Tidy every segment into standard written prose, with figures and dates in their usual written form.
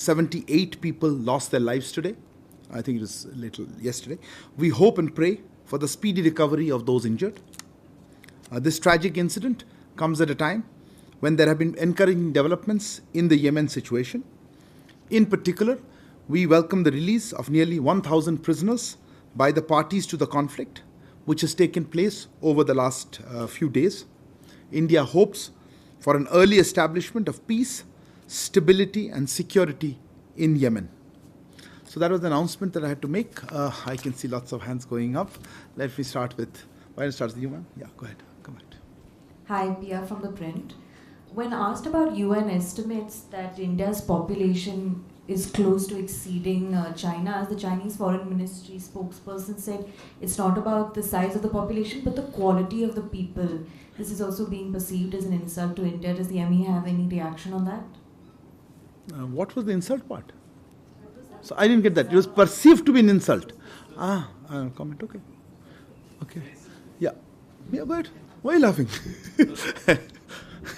78 people lost their lives today. I think it was a little yesterday. We hope and pray for the speedy recovery of those injured. This tragic incident comes at a time when there have been encouraging developments in the Yemen situation. In particular, we welcome the release of nearly 1,000 prisoners by the parties to the conflict, which has taken place over the last few days. India hopes for an early establishment of peace, stability and security in Yemen. So that was the announcement that I had to make. I can see lots of hands going up. Let me start with, why don't you start with you, ma'am? Yeah, go ahead. Come ahead. Hi, Pia from The Print. When asked about UN estimates that India's population is close to exceeding China's, the Chinese Foreign Ministry spokesperson said it's not about the size of the population but the quality of the people. This is also being perceived as an insult to India. Does the MEA have any reaction on that? What was the insult part? So I didn't get that. It was perceived to be an insult. Comment, okay. Okay. Yeah. Yeah, go ahead. Why are you laughing?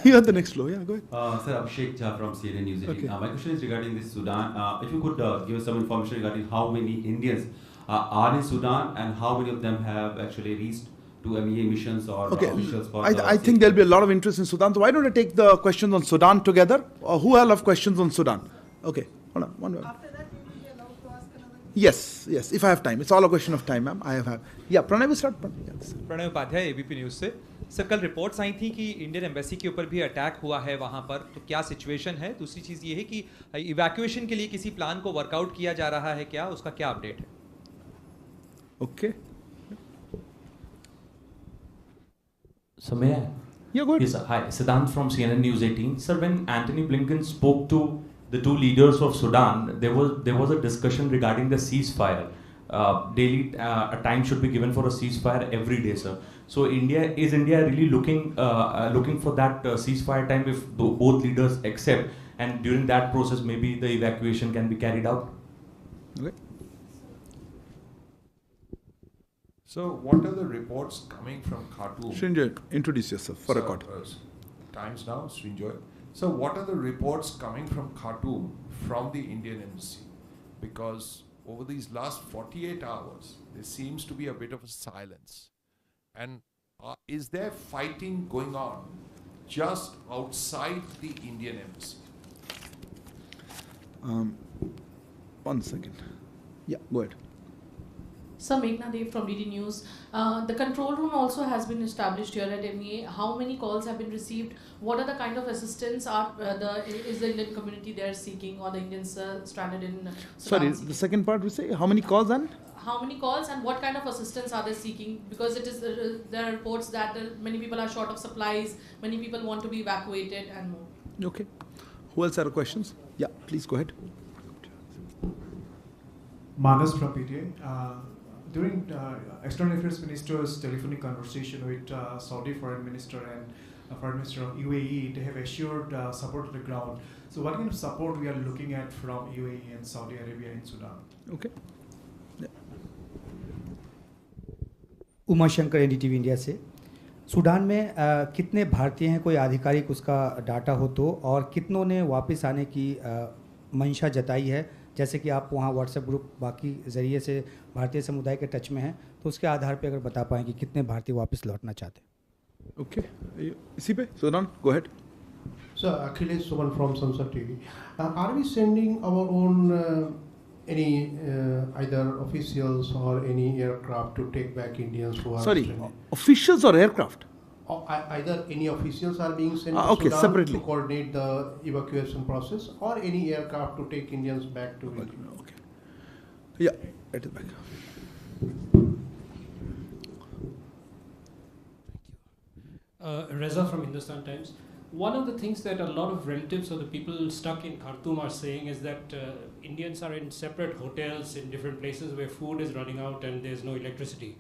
You are the next floor. Yeah, go ahead. Sir, Abhishek Jha from CNN News 18. Okay. My question is regarding this Sudan. If you could give us some information regarding how many Indians are in Sudan and how many of them have actually reached to MEA missions or officials for I think there'll be a lot of interest in Sudan. So why don't I take the questions on Sudan together? Who all have questions on Sudan? Okay, hold on. One minute. After that, we will be allowed to ask another question. Yes, if I have time. It's all a question of time, ma'am. I have. Yeah, Pranay will start. Yes. Pranay Upadhyay ABP News से। Sir, कल reports आई थी कि Indian embassy के ऊपर भी attack हुआ है वहाँ पर, तो क्या सिचुएशन है? दूसरी चीज़ ये है कि इवैक्यूएशन के लिए किसी प्लान को वर्कआउट किया जा रहा है क्या? उसका क्या अपडेट है? Okay. So may I? Yeah, go ahead. Yes, sir. Hi, Siddhant from CNN News 18. Sir, when Anthony Blinken spoke to the two leaders of Sudan, there was a discussion regarding the ceasefire. Daily, a time should be given for a ceasefire every day, sir. So is India really looking for that ceasefire time if both leaders accept, and during that process maybe the evacuation can be carried out? Okay. So, what are the reports coming from Khartoum? Srinjoy, introduce yourself for a record. Times now, Srinjoy. So, what are the reports coming from Khartoum from the Indian embassy? Because over these last 48 hours, there seems to be a bit of a silence. And is there fighting going on just outside the Indian embassy? 1 second. Yeah, go ahead. Sir, Meghna Dev from DD News. The control room also has been established here at MEA. How many calls have been received? What are the kind of assistance is the Indian community there seeking, or the Indians stranded in Sudan? Sorry, seeking? the second part we say, how many calls and? How many calls and what kind of assistance are they seeking? Because it is there are reports that many people are short of supplies, many people want to be evacuated and more. Okay. Who else have questions? Yeah, please go ahead. Manas from PTA. During External Affairs Minister's telephonic conversation with Saudi Foreign Minister and Foreign Minister of UAE, they have assured support to the ground. So what kind of support we are looking at from UAE and Saudi Arabia in Sudan? Okay. Uma Shankar NDTV India से। Sudan में कितने भारतीय हैं, कोई आधिकारिक उसका data हो तो, और कितनों ने वापस आने की मंशा जताई है? जैसे कि आप वहाँ व्हाट्सएप ग्रुप बाकी ज़रिए से भारतीय समुदाय के टच में हैं, तो उसके आधार पे अगर बता पाएँ कि कितने भारतीय वापस लौटना चाहते हैं। ओके, इसी पे Sudan, go ahead. Sir, Akhilesh Suman from Samsung TV. Are we sending our own any either officials or any aircraft to take back Indians who are Sorry, stranded? officials or aircraft? Either any officials are being sent to okay, Sudan separately. to coordinate the evacuation process, or any aircraft to take Indians back to India. Okay. Yeah, it is back. Reza from Hindustan Times. One of the things that a lot of relatives of the people stuck in Khartoum are saying is that Indians are in separate hotels in different places where food is running out and there's no electricity.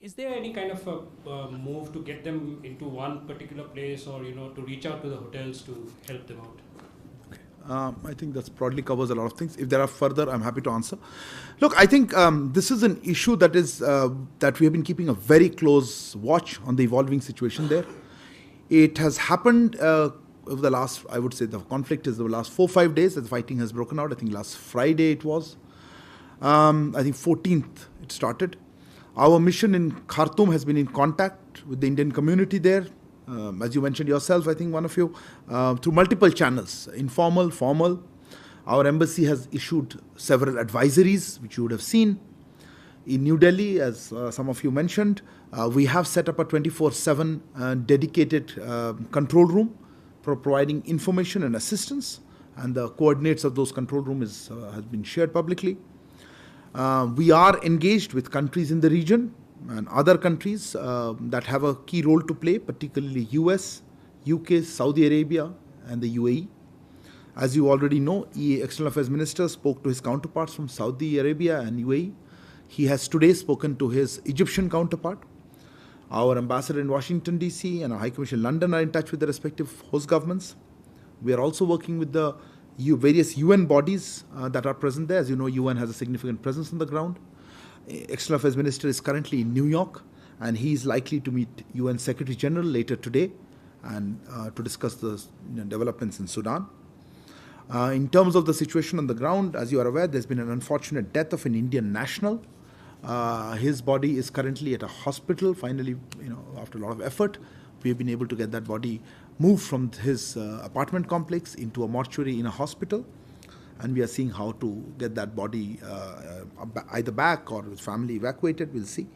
Is there any kind of a move to get them into one particular place, or to reach out to the hotels to help them out? I think that broadly covers a lot of things. If there are further, I'm happy to answer. Look, I think this is an issue that is that we have been keeping a very close watch on the evolving situation there. It has happened over the last, I would say the conflict is the last 4-5 days that the fighting has broken out. I think last Friday it was. I think 14th it started. Our mission in Khartoum has been in contact with the Indian community there, as you mentioned yourself, I think one of you, through multiple channels, informal, formal. Our embassy has issued several advisories, which you would have seen. In New Delhi, as some of you mentioned, we have set up a 24/7 dedicated control room for providing information and assistance, and the coordinates of those control rooms has been shared publicly. We are engaged with countries in the region and other countries that have a key role to play, particularly US, UK, Saudi Arabia, and the UAE. As you already know, External Affairs Minister spoke to his counterparts from Saudi Arabia and UAE. He has today spoken to his Egyptian counterpart. Our ambassador in Washington, D.C. and our High Commission in London are in touch with the respective host governments. We are also working with the various UN bodies that are present there. As you know, UN has a significant presence on the ground. External Affairs Minister is currently in New York, and he is likely to meet UN Secretary General later today and to discuss the developments in Sudan. In terms of the situation on the ground, as you are aware, there's been an unfortunate death of an Indian national. His body is currently at a hospital. Finally, after a lot of effort, we have been able to get that body moved from his apartment complex into a mortuary in a hospital. And we are seeing how to get that body either back or with family evacuated. We'll see.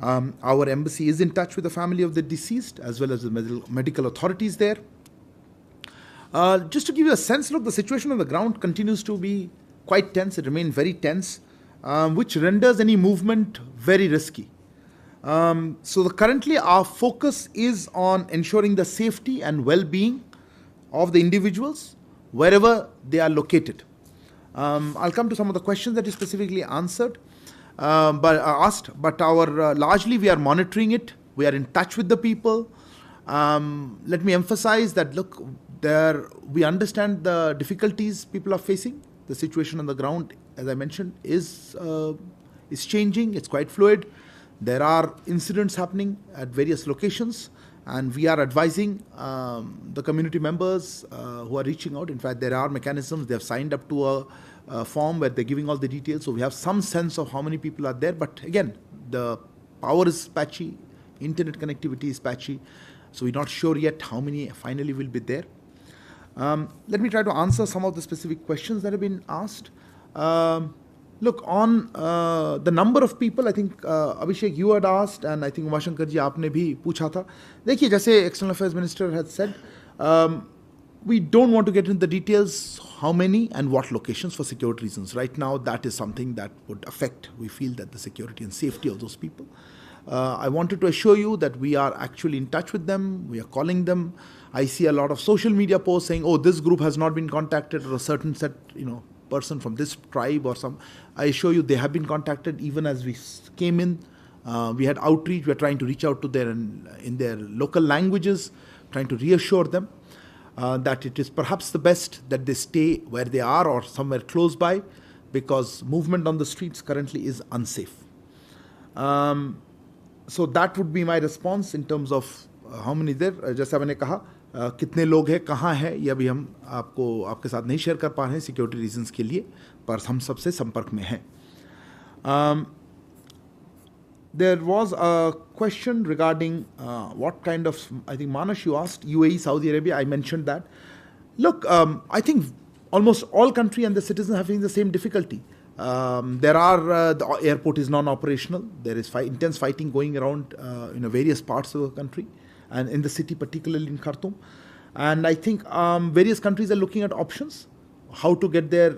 Our embassy is in touch with the family of the deceased as well as the medical authorities there. Just to give you a sense, look, the situation on the ground continues to be quite tense. It remains very tense, which renders any movement very risky. So currently our focus is on ensuring the safety and well-being of the individuals wherever they are located. I'll come to some of the questions that you specifically answered, but largely we are monitoring it. We are in touch with the people. Let me emphasize that, look, we understand the difficulties people are facing. The situation on the ground, as I mentioned, is changing. It's quite fluid. There are incidents happening at various locations, and we are advising the community members who are reaching out. In fact, there are mechanisms. They have signed up to a form where they're giving all the details, so we have some sense of how many people are there. But again, the power is patchy, internet connectivity is patchy, so we're not sure yet how many finally will be there. Let me try to answer some of the specific questions that have been asked. Look, on the number of people, I think Abhishek, you had asked, and I think Umashankar ji आपने भी पूछा था. देखिए, जैसे External Affairs Minister had said, we don't want to get into the details how many and what locations for security reasons. Right now, that is something that would affect, we feel, that the security and safety of those people. I wanted to assure you that we are actually in touch with them. We are calling them. I see a lot of social media posts saying, oh, this group has not been contacted, or a certain set, person from this tribe or some. I assure you they have been contacted. Even as we came in, we had outreach. We are trying to reach out to them in their local languages, trying to reassure them that it is perhaps the best that they stay where they are or somewhere close by, because movement on the streets currently is unsafe. So that would be my response in terms of how many there. जैसा मैंने कहा, कितने लोग हैं, कहाँ हैं, ये अभी हम आपके साथ नहीं शेयर कर पा रहे हैं सिक्योरिटी रीजंस के लिए, पर हम सबसे संपर्क में हैं. There was a question regarding what kind of, I think Manas, you asked, UAE, Saudi Arabia, I mentioned that. Look, I think almost all countries and the citizens are having the same difficulty. The airport is non-operational. There is intense fighting going around in various parts of the country and in the city, particularly in Khartoum. And I think various countries are looking at options, how to get their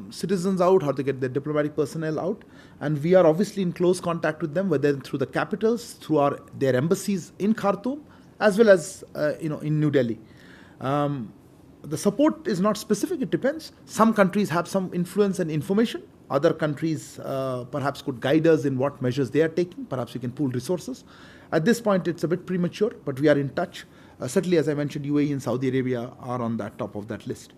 citizens out, how to get their diplomatic personnel out. And we are obviously in close contact with them, whether through the capitals, through their embassies in Khartoum, as well as in New Delhi. The support is not specific, it depends. Some countries have some influence and information. Other countries perhaps could guide us in what measures they are taking. Perhaps we can pool resources. At this point, it's a bit premature, but we are in touch. Certainly, as I mentioned, UAE and Saudi Arabia are on that top of that list.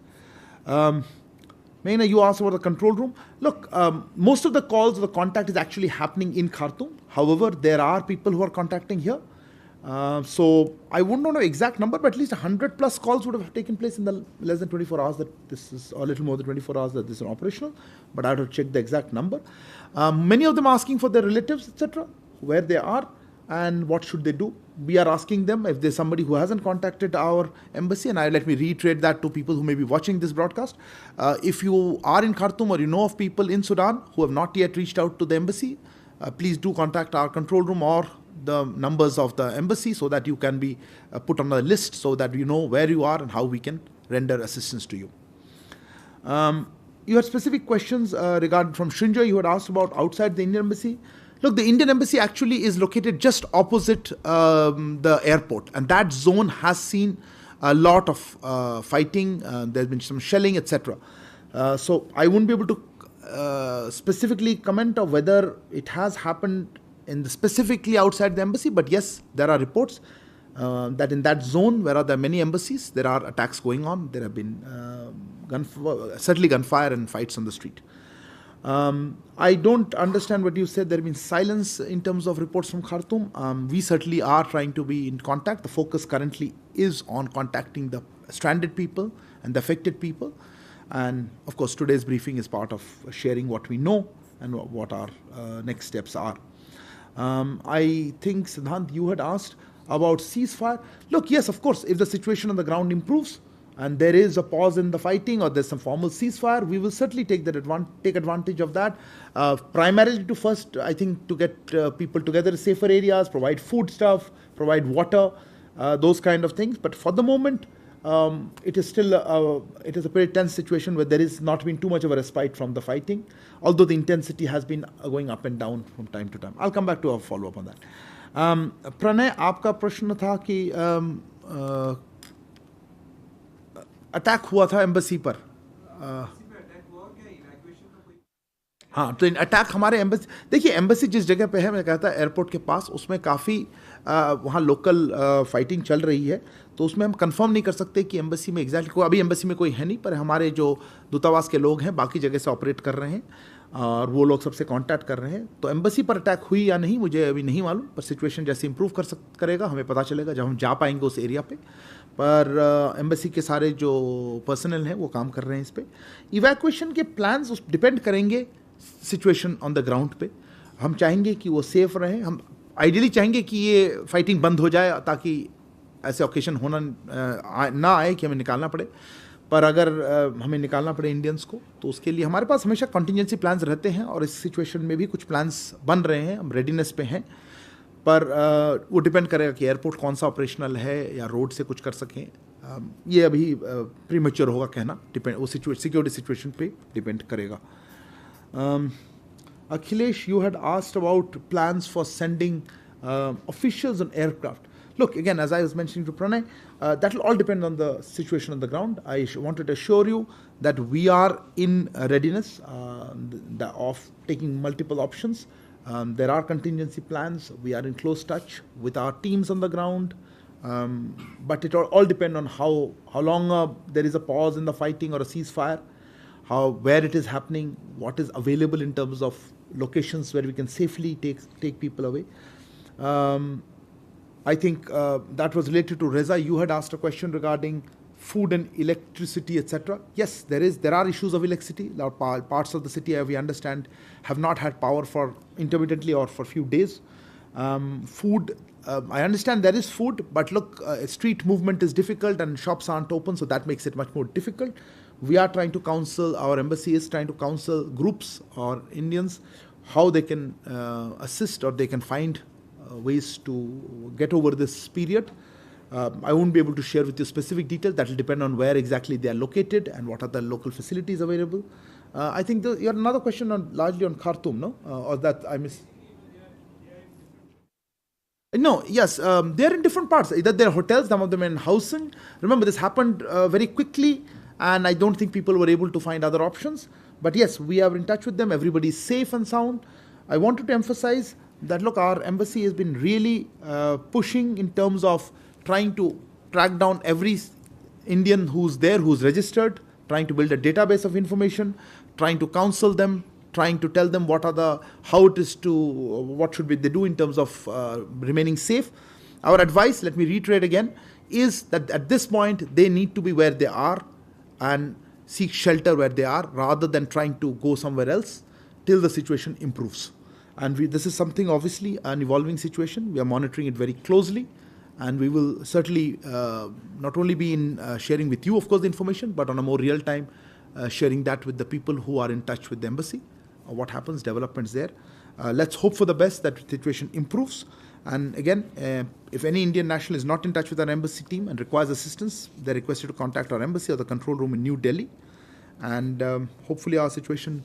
Meena, you asked about the control room. Look, most of the calls, the contact is actually happening in Khartoum. However, there are people who are contacting here. So I wouldn't know the exact number, but at least 100 plus calls would have taken place in the less than 24 hours that this is, or a little more than 24 hours that this is operational. But I have to check the exact number. Many of them asking for their relatives, etc., where they are and what should they do. We are asking them if there's somebody who hasn't contacted our embassy, and let me reiterate that to people who may be watching this broadcast. If you are in Khartoum or you know of people in Sudan who have not yet reached out to the embassy, please do contact our control room or the numbers of the embassy so that you can be put on a list so that you know where you are and how we can render assistance to you. You had specific questions regarding from Srinjoy. You had asked about outside the Indian embassy. Look, the Indian embassy actually is located just opposite the airport, and that zone has seen a lot of fighting. There's been some shelling, etc. So I wouldn't be able to specifically comment on whether it has happened in the specifically outside the embassy, but yes, there are reports that in that zone where there are many embassies, there are attacks going on. There have been certainly gunfire and fights on the street. I don't understand what you said. There have been silence in terms of reports from Khartoum. We certainly are trying to be in contact. The focus currently is on contacting the stranded people and the affected people. And of course, today's briefing is part of sharing what we know and what our next steps are. I think, Siddhant, you had asked about ceasefire. Look, yes, of course, if the situation on the ground improves and there is a pause in the fighting or there's some formal ceasefire, we will certainly take advantage of that. Primarily to first, I think, to get people together in safer areas, provide food stuff, provide water, those kind of things. But for the moment, it is still a pretty tense situation where there is not been too much of a respite from the fighting, although the intensity has been going up and down from time to time. I'll come back to a follow-up on that. Pranay, आपका प्रश्न था कि attack हुआ था embassy पर. हाँ, तो attack हमारे एम्बेसी, देखिए एम्बेसी जिस जगह पे है, मैं कहता एयरपोर्ट के पास, उसमें काफ़ी वहाँ लोकल फाइटिंग चल रही है, तो उसमें हम कंफर्म नहीं कर सकते कि एम्बेसी में एग्जैक्टली कोई, अभी एम्बेसी में कोई है नहीं, पर हमारे जो दूतावास के लोग हैं बाकी जगह से ऑपरेट कर रहे हैं और वो लोग सबसे कांटेक्ट कर रहे हैं. तो एम्बेसी पर अटैक हुई या नहीं मुझे अभी नहीं मालूम, पर सिचुएशन जैसे इंप्रूव करेगा हमें पता चलेगा जब हम जा पाएंगे उस एरिया पे. पर एम्बेसी के सारे जो पर्सनल हैं वो काम कर रहे हैं इस पर. इवैक्यूएशन के प्लान्स उस डिपेंड करेंगे सिचुएशन ऑन द ग्राउंड पे. हम चाहेंगे कि वो सेफ रहे, हम आइडियली चाहेंगे कि ये फाइटिंग बंद हो जाए ताकि ऐसे ओकेशन होना ना आए कि हमें निकालना पड़े. पर अगर हमें निकालना पड़े इंडियंस को, तो उसके लिए हमारे पास हमेशा कॉन्टीजेंसी प्लान्स रहते हैं और इस सिचुएशन में भी कुछ प्लान्स बन रहे हैं, हम रेडीनेस पे हैं. पर वो डिपेंड करेगा कि एयरपोर्ट कौन सा ऑपरेशनल है या रोड से कुछ कर सकें. ये अभी प्रीमेच्योर होगा कहना, डिपेंड वो सिक्योरिटी सिचुएशन पे डिपेंड करेगा. Akhilesh, you had asked about plans for sending officials on aircraft. Look, again, as I was mentioning to Pranay, that will all depend on the situation on the ground. I wanted to assure you that we are in readiness of taking multiple options. There are contingency plans. We are in close touch with our teams on the ground. But it all depends on how long there is a pause in the fighting or a ceasefire, where it is happening, what is available in terms of locations where we can safely take people away. I think that was related to Reza. You had asked a question regarding food and electricity, etc. Yes, there are issues of electricity. Parts of the city, we understand, have not had power for intermittently or for a few days. Food, I understand there is food, but look, street movement is difficult and shops aren't open, so that makes it much more difficult. We are trying to counsel, our embassy is trying to counsel groups or Indians how they can assist or they can find ways to get over this period. I won't be able to share with you specific details. That will depend on where exactly they are located and what are the local facilities available. I think you had another question largely on Khartoum, no? Or that I missed? No, yes, they're in different parts. Either they're hotels, some of them in housing. Remember, this happened very quickly, and I don't think people were able to find other options. But yes, we are in touch with them. Everybody is safe and sound. I wanted to emphasize that, look, our embassy has been really pushing in terms of trying to track down every Indian who's there, who's registered, trying to build a database of information, trying to counsel them, trying to tell them what should they do in terms of remaining safe. Our advice, let me reiterate again, is that at this point they need to be where they are and seek shelter where they are rather than trying to go somewhere else till the situation improves. And this is something obviously an evolving situation. We are monitoring it very closely, and we will certainly not only be in sharing with you, of course, the information, but on a more real time sharing that with the people who are in touch with the embassy, what happens, developments there. Let's hope for the best that the situation improves. And again, if any Indian national is not in touch with our embassy team and requires assistance, they're requested to contact our embassy or the control room in New Delhi. And hopefully our situation,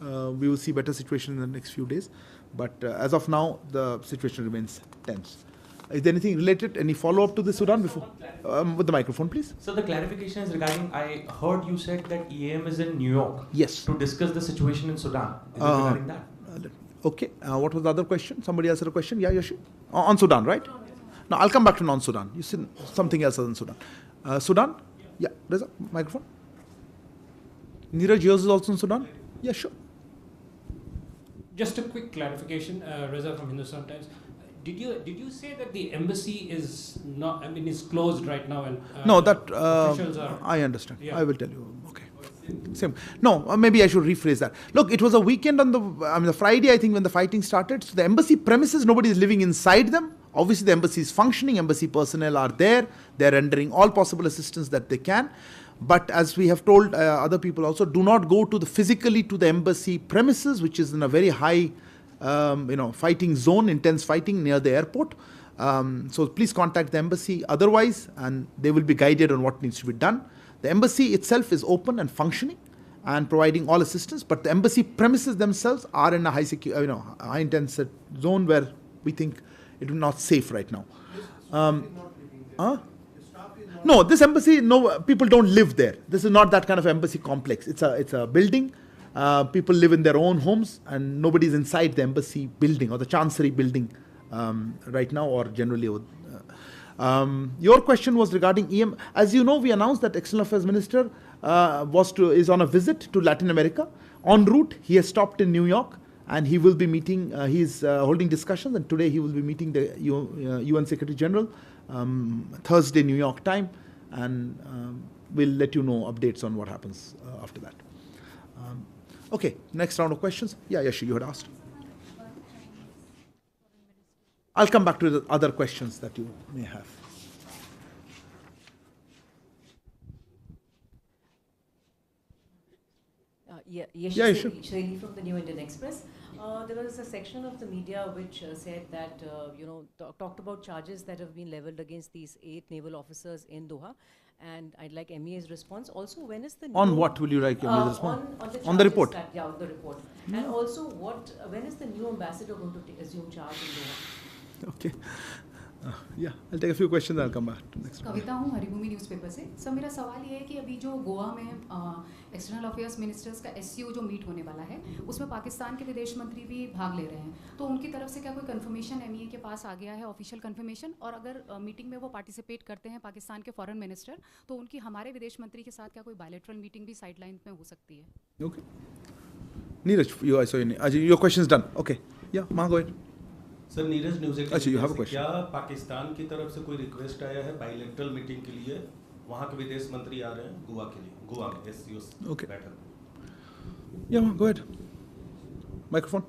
we will see better situation in the next few days. But as of now, the situation remains tense. Is there anything related, any follow-up to the Sudan before? With the microphone, please. So the clarification is regarding, I heard you said that EAM is in New York. Yes. To discuss the situation in Sudan. Is it regarding that? Okay. What was the other question? Somebody else had a question? Yeah, Yashi? On Sudan, right? No, I'll come back to non-Sudan. You said something else other than Sudan. Sudan? Yeah. Reza, microphone. Neeraj, yours is also in Sudan? Yeah, sure. Just a quick clarification, Reza from Hindustan Times. Did you say that the embassy is not? I mean, is closed right now, and no, that officials are. I understand. Yeah. I will tell you. Okay. Same. No, maybe I should rephrase that. Look, it was a weekend on the Friday, I think, when the fighting started. So the embassy premises, nobody is living inside them. Obviously, the embassy is functioning. Embassy personnel are there. They are rendering all possible assistance that they can. But as we have told other people also, do not go physically to the embassy premises, which is in a very high, fighting zone, intense fighting near the airport. So please contact the embassy otherwise, and they will be guided on what needs to be done. The embassy itself is open and functioning and providing all assistance, but the embassy premises themselves are in a high intense zone where we think it is not safe right now. No, this embassy, no, people don't live there. This is not that kind of embassy complex. It's a building. People live in their own homes, and nobody is inside the embassy building or the chancery building right now, or generally. Your question was regarding EM. As you know, we announced that External Affairs Minister is on a visit to Latin America. En route, he has stopped in New York, and he will be meeting. He's holding discussions, and today he will be meeting the UN Secretary General. Thursday, New York time, and we'll let you know updates on what happens after that. Okay, next round of questions. Yeah, Yashi, you had asked. I'll come back to the other questions that you may have. Shirley from the New Indian Express. There was a section of the media which said that, talked about charges that have been leveled against these 8 naval officers in Doha. And I'd like MEA's response. Also, when is the new... On what will you like MEA's response? On the report? On the report. Mm-hmm. And also, when is the new ambassador going to assume charge in Doha? Okay. Yeah, I'll take a few questions. I'll come back to next. कविता हूँ Haribhoomi newspaper से. Sir मेरा सवाल ये है कि अभी जो गोवा में एक्सटर्नल अफेयर्स मिनिस्टर्स का SCO जो मीट होने वाला है, उसमें पाकिस्तान के विदेश मंत्री भी भाग ले रहे हैं. तो उनकी तरफ से क्या कोई कंफर्मेशन MEA के पास आ गया है, ऑफिशियल कंफर्मेशन? और अगर मीटिंग में वो पार्टिसिपेट करते हैं पाकिस्तान के फॉरेन मिनिस्टर, तो उनकी हमारे विदेश मंत्री के साथ क्या कोई बायलैटरल मीटिंग भी साइडलाइन में हो सकती है? Okay. Neeraj, your question is done. Okay. Yeah, Ma, go ahead. Sir Neeraj news अच्छा, you have a question. क्या पाकिस्तान की तरफ से कोई रिक्वेस्ट आया है बायलैटरल मीटिंग के लिए? वहाँ के विदेश मंत्री आ रहे हैं गोवा के लिए, गोवा में SCO Okay. बैठक. Yeah, Ma, go ahead. Microphone.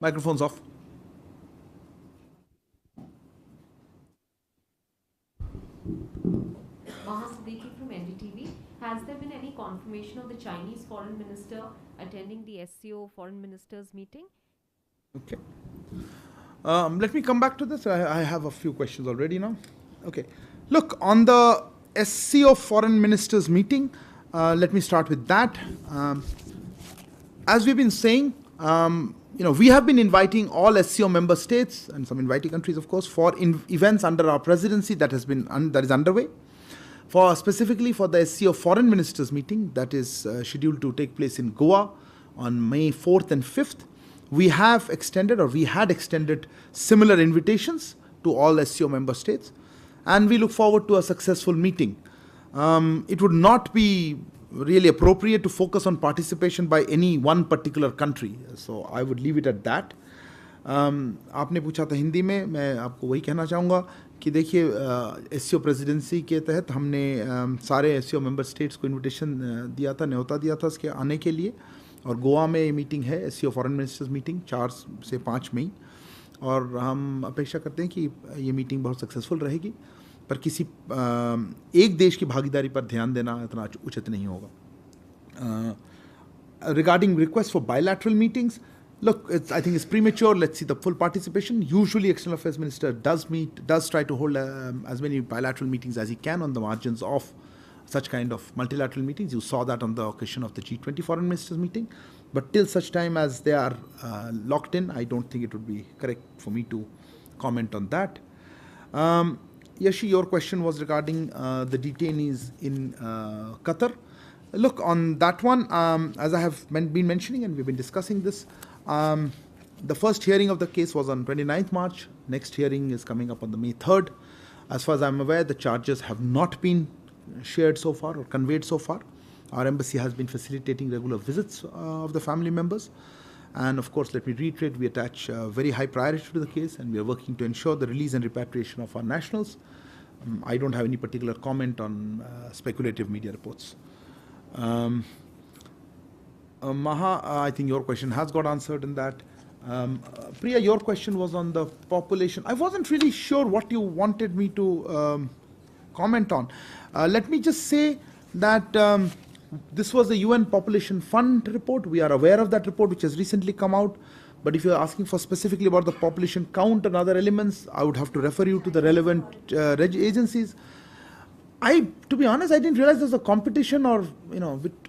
Microphone's off. From NDTV. Has there been any confirmation of the Chinese foreign minister attending the SCO foreign ministers meeting? Okay. Let me come back to this. I have a few questions already now. Okay. Look, on the SCO foreign ministers meeting, let me start with that. As we've been saying, we have been inviting all SCO member states and some inviting countries, of course, for events under our presidency that is underway. Specifically for the SCO foreign ministers meeting that is scheduled to take place in Goa on May 4th and 5th, we had extended similar invitations to all SCO member states, and we look forward to a successful meeting. It would not be really appropriate to focus on participation by any one particular country. So I would leave it at that. आपने पूछा था हिंदी में, मैं आपको वही कहना चाहूँगा कि देखिए एससीओ प्रेसिडेंसी के तहत हमने सारे एससीओ मेंबर स्टेट्स को इनविटेशन दिया था, न्योता दिया था इसके आने के लिए, और गोवा में ये मीटिंग है एससीओ फॉरेन मिनिस्टर्स मीटिंग 4 से 5 मई, और हम अपेक्षा करते हैं कि ये मीटिंग बहुत सक्सेसफुल रहेगी, पर किसी एक देश की भागीदारी पर ध्यान देना इतना उचित नहीं होगा. Regarding requests for bilateral meetings, look, I think it's premature. Let's see the full participation. Usually, External Affairs Minister does try to hold as many bilateral meetings as he can on the margins of such kind of multilateral meetings. You saw that on the occasion of the G20 Foreign Ministers meeting. But till such time as they are locked in, I don't think it would be correct for me to comment on that. Yashi, your question was regarding the detainees in Qatar. Look, on that one, as I have been mentioning, and we've been discussing this, the first hearing of the case was on 29th March. Next hearing is coming up on the May 3rd. As far as I'm aware, the charges have not been shared so far or conveyed so far. Our embassy has been facilitating regular visits of the family members. And of course, let me reiterate, we attach very high priority to the case, and we are working to ensure the release and repatriation of our nationals. I don't have any particular comment on speculative media reports. Maha, I think your question has got answered in that. Priya, your question was on the population. I wasn't really sure what you wanted me to comment on. Let me just say that this was the UN Population Fund report. We are aware of that report, which has recently come out. But if you're asking for specifically about the population count and other elements, I would have to refer you to the relevant agencies. To be honest, I didn't realize there's a competition or,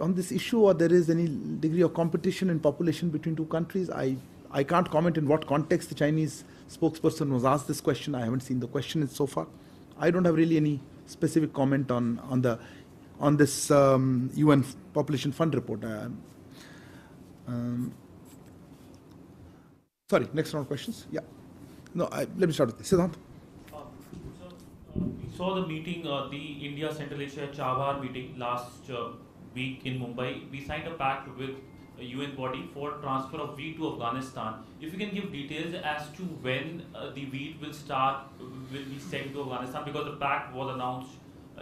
on this issue, or there is any degree of competition in population between two countries. I can't comment in what context the Chinese spokesperson was asked this question. I haven't seen the question so far. I don't have really any specific comment on this UN Population Fund report. Sorry, next round of questions. Yeah. No, let me start with this. Siddhant. We saw the meeting, the India Central Asia Chawar meeting last week in Mumbai. We signed a pact with a UN body for transfer of wheat to Afghanistan. If you can give details as to when the wheat will be sent to Afghanistan, because the pact was announced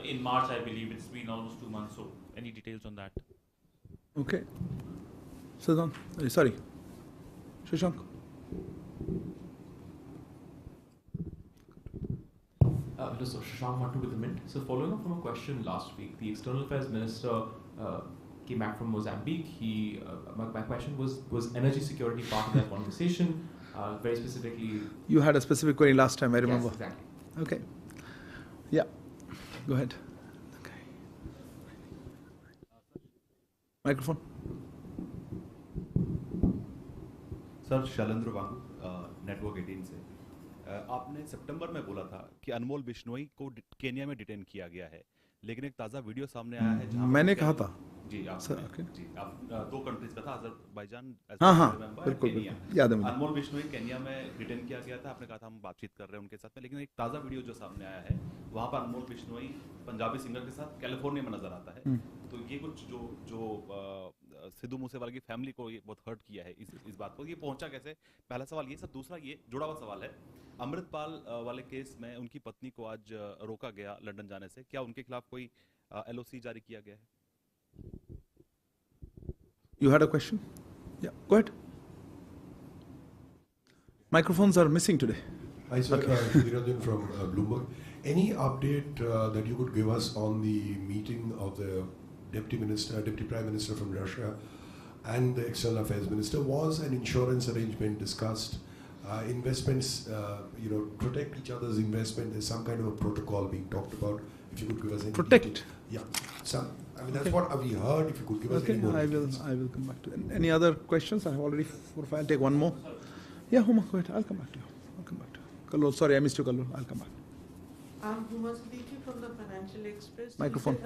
in March, I believe. It's been almost 2 months. So, any details on that? Okay. Siddhant. Sorry. Shashank. So Shashank Mattu with the Mint. So following up from a question last week, the External Affairs Minister came back from Mozambique. My question was energy security part of that conversation? Very specifically... You had a specific query last time, I remember. Yes, exactly. Okay. Yeah. Go ahead. Okay. Microphone. Sir Shailendra Wangu network 18 से आपने सितंबर में बोला था कि अनमोल बिश्नोई को Kenya में detain किया गया है, लेकिन एक ताज़ा वीडियो सामने आया है जहां मैंने कहा था जी आप दो कंट्रीज का था, अजरबैजान बिल्कुल याद है मुझे। अनमोल बिश्नोई केन्या में डिटेन किया गया था, आपने कहा था हम बातचीत कर रहे हैं उनके साथ में, लेकिन एक ताज़ा वीडियो जो सामने आया है वहाँ पर अनमोल बिश्नोई पंजाबी सिंगर के साथ कैलिफोर्निया में नजर आता है। तो ये कुछ जो सिद्धू मूसेवाला की फैमिली को ये बहुत हर्ट किया है इस बात को, ये पहुंचा कैसे? पहला सवाल ये सर। दूसरा ये जुड़ा हुआ सवाल है, अमृतपाल वाले केस में उनकी पत्नी को आज रोका गया लंदन जाने से, क्या उनके खिलाफ कोई एलओसी जारी किया गया है? You had a question? Yeah, go ahead. Microphones are missing today. Hi sir, Niranjan from Bloomberg. Any update that you could give us on the meeting of the Deputy Prime Minister from Russia and the External Affairs Minister? Was an insurance arrangement discussed? Investments, protect each other's investment. There's some kind of a protocol being talked about. If you could give us any protect. Detail. Yeah, that's what we heard. If you could give us any more details. I will come back to it. Any other questions? I have already 4 or 5. I'll take one more. Yeah, Huma, go ahead. I'll come back to you. Kallol, sorry, I missed you, Kallol. I'll come back. I'm Huma Siddiqui from the Financial Express. Microphone.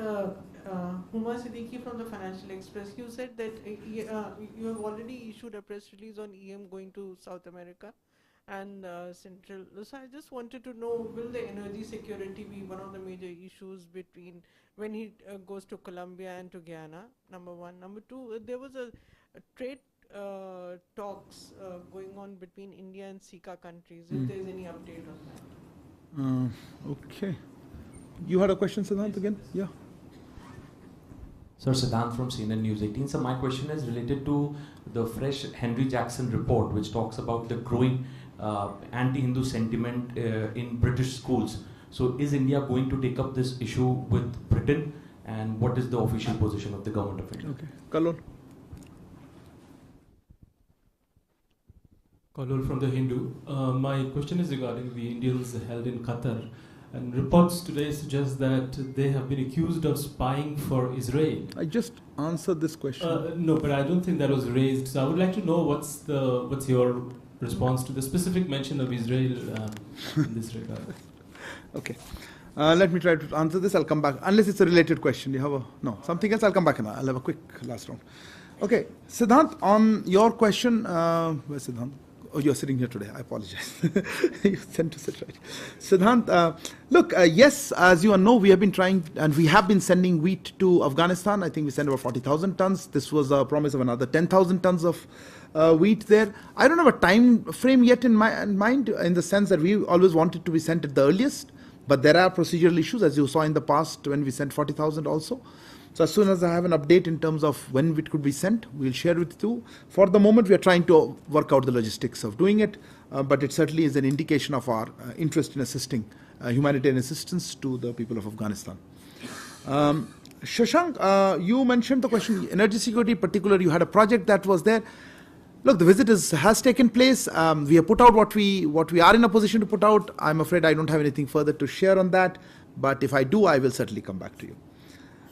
Huma Siddiqui from the Financial Express. You said that you have already issued a press release on EM going to South America, and Central. So I just wanted to know, will the energy security be one of the major issues between when he goes to Colombia and to Guyana? Number one. Number two, there was a trade talks going on between India and SICA countries. If there is any update on that. Okay. You had a question, Siddhant, again? Yeah. Sir, Siddhant from CNN News 18. So my question is related to the fresh Henry Jackson report, which talks about the growing anti-Hindu sentiment in British schools. So is India going to take up this issue with Britain, and what is the official position of the government of India? Okay. Kalol. Kalol from The Hindu. My question is regarding the Indians held in Qatar. And reports today suggest that they have been accused of spying for Israel. I just answered this question. No, but I don't think that was raised. So I would like to know what's your response to the specific mention of Israel in this regard. Okay. Let me try to answer this. I'll come back. Unless it's a related question. You have something else? I'll come back and I'll have a quick last round. Okay. Siddhant, on your question, where's Siddhant? Oh, you're sitting here today. I apologize. You sent to sit right. Siddhant, look, yes, as you all know, we have been trying and we have been sending wheat to Afghanistan. I think we sent about 40,000 tons. This was a promise of another 10,000 tons of wheat there. I don't have a time frame yet in mind, in the sense that we always wanted to be sent at the earliest. But there are procedural issues, as you saw in the past when we sent 40,000 also. So as soon as I have an update in terms of when it could be sent, we'll share with you. For the moment, we are trying to work out the logistics of doing it, but it certainly is an indication of our interest in assisting humanitarian assistance to the people of Afghanistan. Shashank, you mentioned the question, energy security in particular, you had a project that was there. Look, the visit has taken place. We have put out what we are in a position to put out. I'm afraid I don't have anything further to share on that, but if I do, I will certainly come back to you.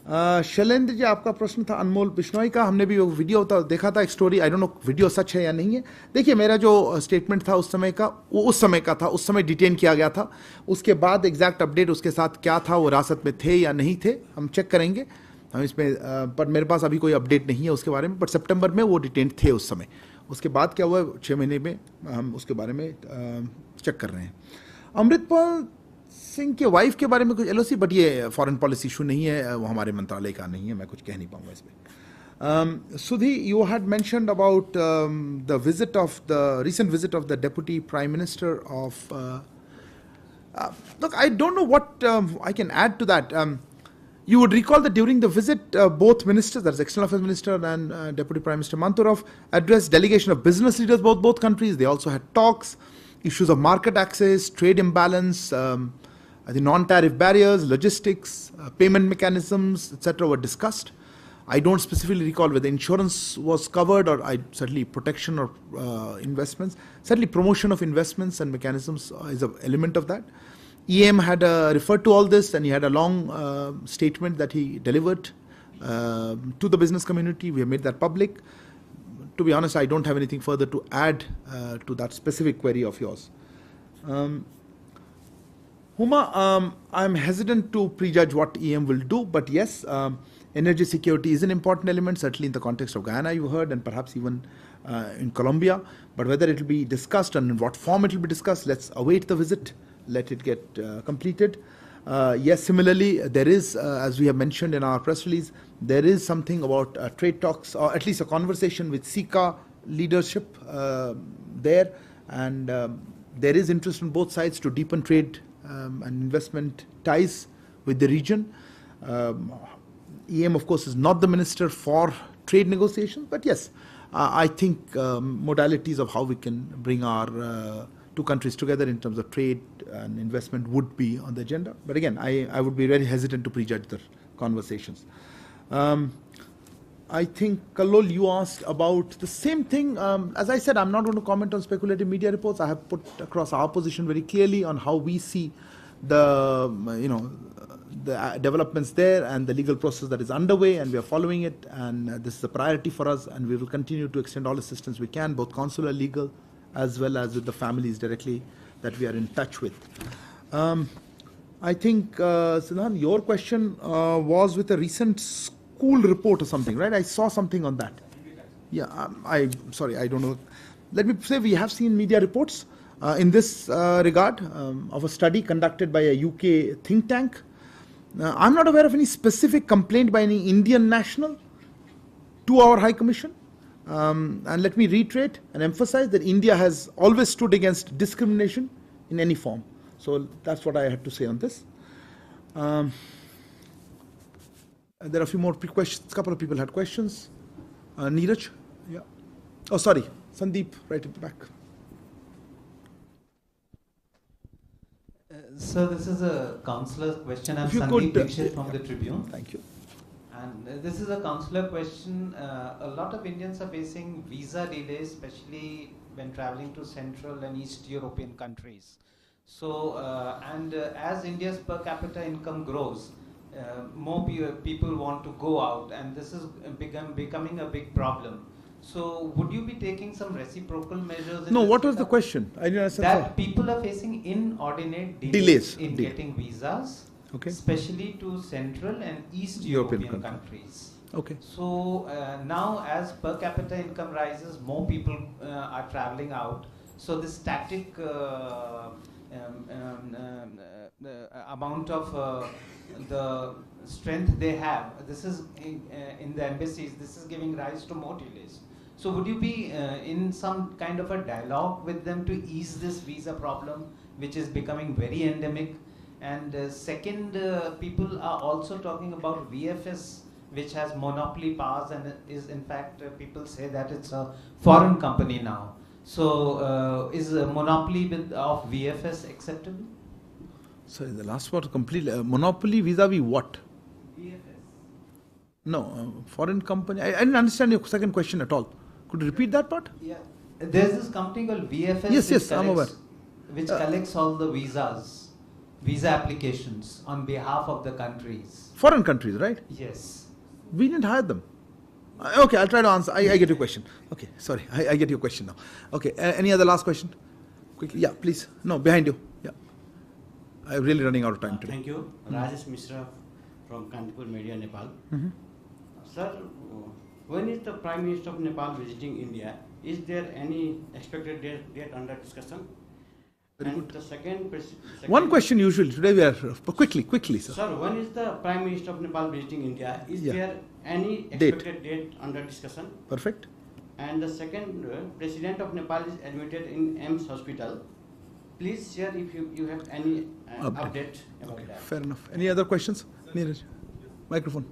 Shailendra ji, आपका प्रश्न था अनमोल बिश्नोई का. हमने भी वो video देखा था, एक story, I don't know video सच है या नहीं है. देखिए, मेरा जो स्टेटमेंट था उस समय का, वो उस समय का था, उस समय डिटेन किया गया था. उसके बाद एग्जैक्ट अपडेट उसके साथ क्या था, वो हिरासत में थे या नहीं थे, हम चेक करेंगे. हम इसमें पर मेरे पास अभी कोई अपडेट नहीं है उसके बारे में. बट सितंबर में वो डिटेन थे उस समय. उसके बाद क्या हुआ 6 महीने में, हम उसके बारे में चेक कर रहे हैं. अमृतपाल सिंह के वाइफ के बारे में कुछ एलओसी, बट ये फॉरेन पॉलिसी इशू नहीं है, वो हमारे मंत्रालय का नहीं है, मैं कुछ कह नहीं पाऊंगा इसमें. सुधी, you had mentioned about the visit of the recent visit of the deputy prime minister of look, I don't know what I can add to that. You would recall that during the visit, both ministers, that's External Affairs Minister and Deputy Prime Minister Manturov, addressed delegation of business leaders both countries. They also had talks, issues of market access, trade imbalance, the non-tariff barriers, logistics, payment mechanisms, etc. were discussed. I don't specifically recall whether insurance was covered or certainly protection or investments. Certainly promotion of investments and mechanisms is an element of that. EM had referred to all this, and he had a long statement that he delivered to the business community. We have made that public. To be honest, I don't have anything further to add to that specific query of yours. Huma, I'm hesitant to prejudge what EM will do, but yes, energy security is an important element, certainly in the context of Guyana, you heard, and perhaps even in Colombia. But whether it will be discussed and in what form it will be discussed, let's await the visit, let it get completed. Yes, similarly, there is, as we have mentioned in our press release, there is something about trade talks, or at least a conversation with SICA leadership there, and there is interest on both sides to deepen trade and investment ties with the region. EM, of course, is not the minister for trade negotiations, but yes, I think modalities of how we can bring our two countries together in terms of trade and investment would be on the agenda. But again, I would be very hesitant to prejudge the conversations. I think, Kallol, you asked about the same thing. As I said, I'm not going to comment on speculative media reports. I have put across our position very clearly on how we see the, the developments there and the legal process that is underway, and we are following it, and this is a priority for us, and we will continue to extend all assistance we can, both consular, legal, as well as with the families directly that we are in touch with. I think, Siddhant, your question was with a recent school report or something, right? I saw something on that. Yeah, sorry, I don't know. Let me say we have seen media reports. in this regard of a study conducted by a UK think tank. I'm not aware of any specific complaint by any Indian national to our High Commission. And let me reiterate and emphasize that India has always stood against discrimination in any form. So that's what I had to say on this. There are a few more questions. A couple of people had questions. Neeraj? Yeah. Oh, sorry. Sandeep, right at the back. Sir, this is a counselor question. I'm Sandeep Dixit from the Tribune. Thank you. And this is a counselor question. A lot of Indians are facing visa delays, especially when traveling to Central and East European countries. So, as India's per capita income grows, more people want to go out, and this is becoming a big problem. So, would you be taking some reciprocal measures? No, what was the question? I didn't understand. That people are facing inordinate delays in getting visas, especially to Central and East European countries. Okay. So now, as per capita income rises, more people are traveling out. So the static amount of the strength they have, this is in the embassies, this is giving rise to more delays. So would you be in some kind of a dialogue with them to ease this visa problem, which is becoming very endemic? And second, people are also talking about VFS, which has monopoly powers and is in fact, people say that it's a foreign company now. So is a monopoly of VFS acceptable? Sorry, the last part completely. Monopoly vis-a-vis what? VFS. No, foreign company. I didn't understand your second question at all. Could you repeat that part? Yeah. There's this company called VFS. Yes, I'm aware. Which collects all the visa applications on behalf of the countries. Foreign countries, right? Yes. We didn't hire them. Okay, I'll try to answer. I get your question. Okay, sorry, I get your question now. Okay, any other last question? Quickly, yeah, please. No, behind you. Yeah. I'm really running out of time today. Thank you. Rajesh Mishra from Kantipur Media, Nepal. Sir, when is the Prime Minister of Nepal visiting India? Is there any expected date under discussion? Very and good. The second One question usually. Today we are quickly, sir. Sir, when is the Prime Minister of Nepal visiting India? Is there any Date. expected date under discussion? Perfect. And the second, President of Nepal is admitted in AIMS hospital. Please share if you have any update about that. Fair enough. Any other questions? Neeraj, microphone.